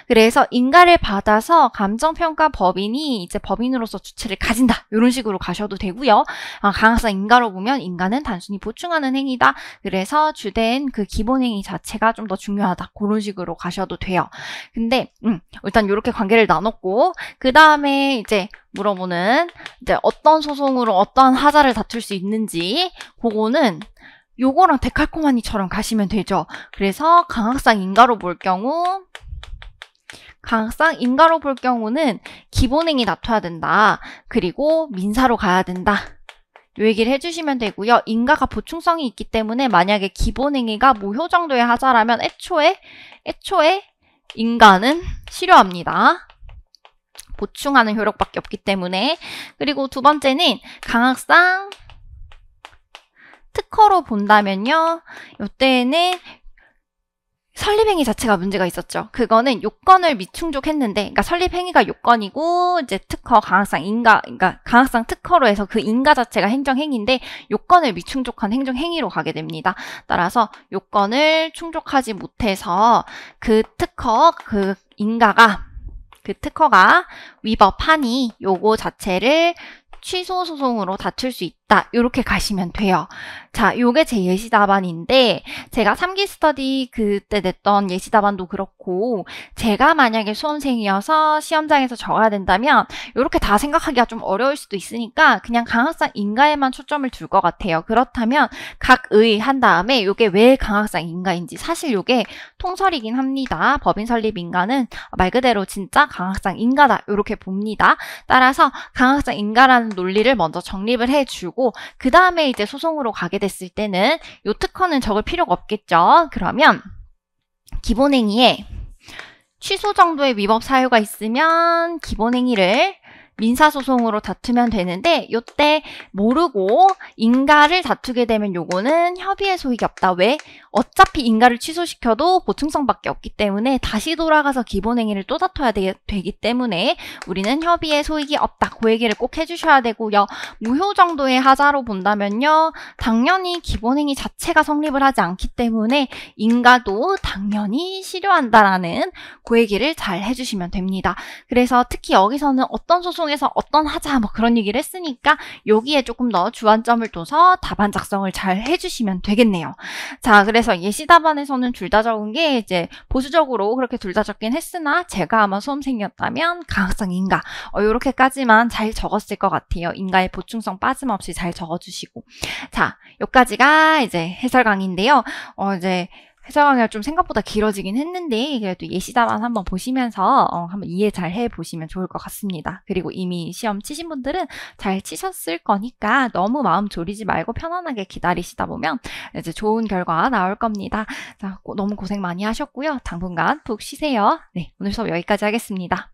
그래서 인가를 받아서 감정평가 법인이 이제 법인으로서 주체를 가진다. 이런 식으로 가셔도 되고요. 강학상 인가로 보면 인가는 단순히 보충하는 행위다. 그래서 주된 그 기본행위 자체가 좀 더 중요하다. 그런 식으로 가셔도 돼요. 근데 일단 이렇게 관계를 나눴고 그 다음에 이제 물어보는 이제 어떤 소송으로 어떠한 하자를 다툴 수 있는지 그거는 요거랑 데칼코마니처럼 가시면 되죠. 그래서 강학상 인가로 볼 경우 는 기본행위 다퉈야 된다. 그리고 민사로 가야 된다. 요 얘기를 해주시면 되고요. 인가가 보충성이 있기 때문에 만약에 기본행위가 무효 정도의 하자라면 애초에 인가는 실효합니다. 보충하는 효력밖에 없기 때문에. 그리고 두 번째는 강학상 특허로 본다면요. 이때는 설립행위 자체가 문제가 있었죠. 그거는 요건을 미충족했는데, 그러니까 설립행위가 요건이고 이제 특허 강학상 인가, 그러니까 강학상 특허로 해서 그 인가 자체가 행정행위인데 요건을 미충족한 행정행위로 가게 됩니다. 따라서 요건을 충족하지 못해서 그 특허가 위법하니 요거 자체를 취소 소송으로 다툴 수 있다. 이렇게 가시면 돼요. 자, 요게 제 예시 답안인데 제가 3기 스터디 그때 냈던 예시 답안도 그렇고 제가 만약에 수험생이어서 시험장에서 적어야 된다면 이렇게 다 생각하기가 좀 어려울 수도 있으니까 그냥 강학상 인가에만 초점을 둘 것 같아요. 그렇다면 각 의 한 다음에 요게 왜 강학상 인가인지 사실 요게 통설이긴 합니다. 법인 설립 인가는 말 그대로 진짜 강학상 인가다. 이렇게 봅니다. 따라서 강학상 인가라는 논리를 먼저 정립을 해주고 그 다음에 이제 소송으로 가게 됐을 때는 요 특허는 적을 필요가 없겠죠. 그러면 기본행위에 취소 정도의 위법 사유가 있으면 기본행위를 민사소송으로 다투면 되는데 요때 모르고 인가를 다투게 되면 요거는 협의의 소익이 없다. 왜? 어차피 인가를 취소시켜도 보충성밖에 없기 때문에 다시 돌아가서 기본행위를 또 다퉈야 되기 때문에 우리는 협의의 소익이 없다. 그 얘기를 꼭 해주셔야 되고요. 무효 정도의 하자로 본다면요. 당연히 기본행위 자체가 성립을 하지 않기 때문에 인가도 당연히 실효한다라는 그 얘기를 잘 해주시면 됩니다. 그래서 특히 여기서는 어떤 소송에서 어떤 하자 뭐 그런 얘기를 했으니까 여기에 조금 더 주안점을 둬서 답안 작성을 잘 해주시면 되겠네요. 자, 그래서 예시 답안에서는 둘 다 적은 게 이제 보수적으로 그렇게 둘 다 적긴 했으나 제가 아마 수험생이었다면 강학상 인가 요렇게까지만 잘 적었을 것 같아요. 인가의 보충성 빠짐없이 잘 적어주시고. 자, 여기까지가 이제 해설 강의인데요. 이제 해설 강의가 좀 생각보다 길어지긴 했는데 그래도 예시 답안 한번 보시면서 한번 이해 잘 해보시면 좋을 것 같습니다. 그리고 이미 시험 치신 분들은 잘 치셨을 거니까 너무 마음 졸이지 말고 편안하게 기다리시다 보면 이제 좋은 결과 나올 겁니다. 자, 너무 고생 많이 하셨고요. 당분간 푹 쉬세요. 네, 오늘 수업 여기까지 하겠습니다.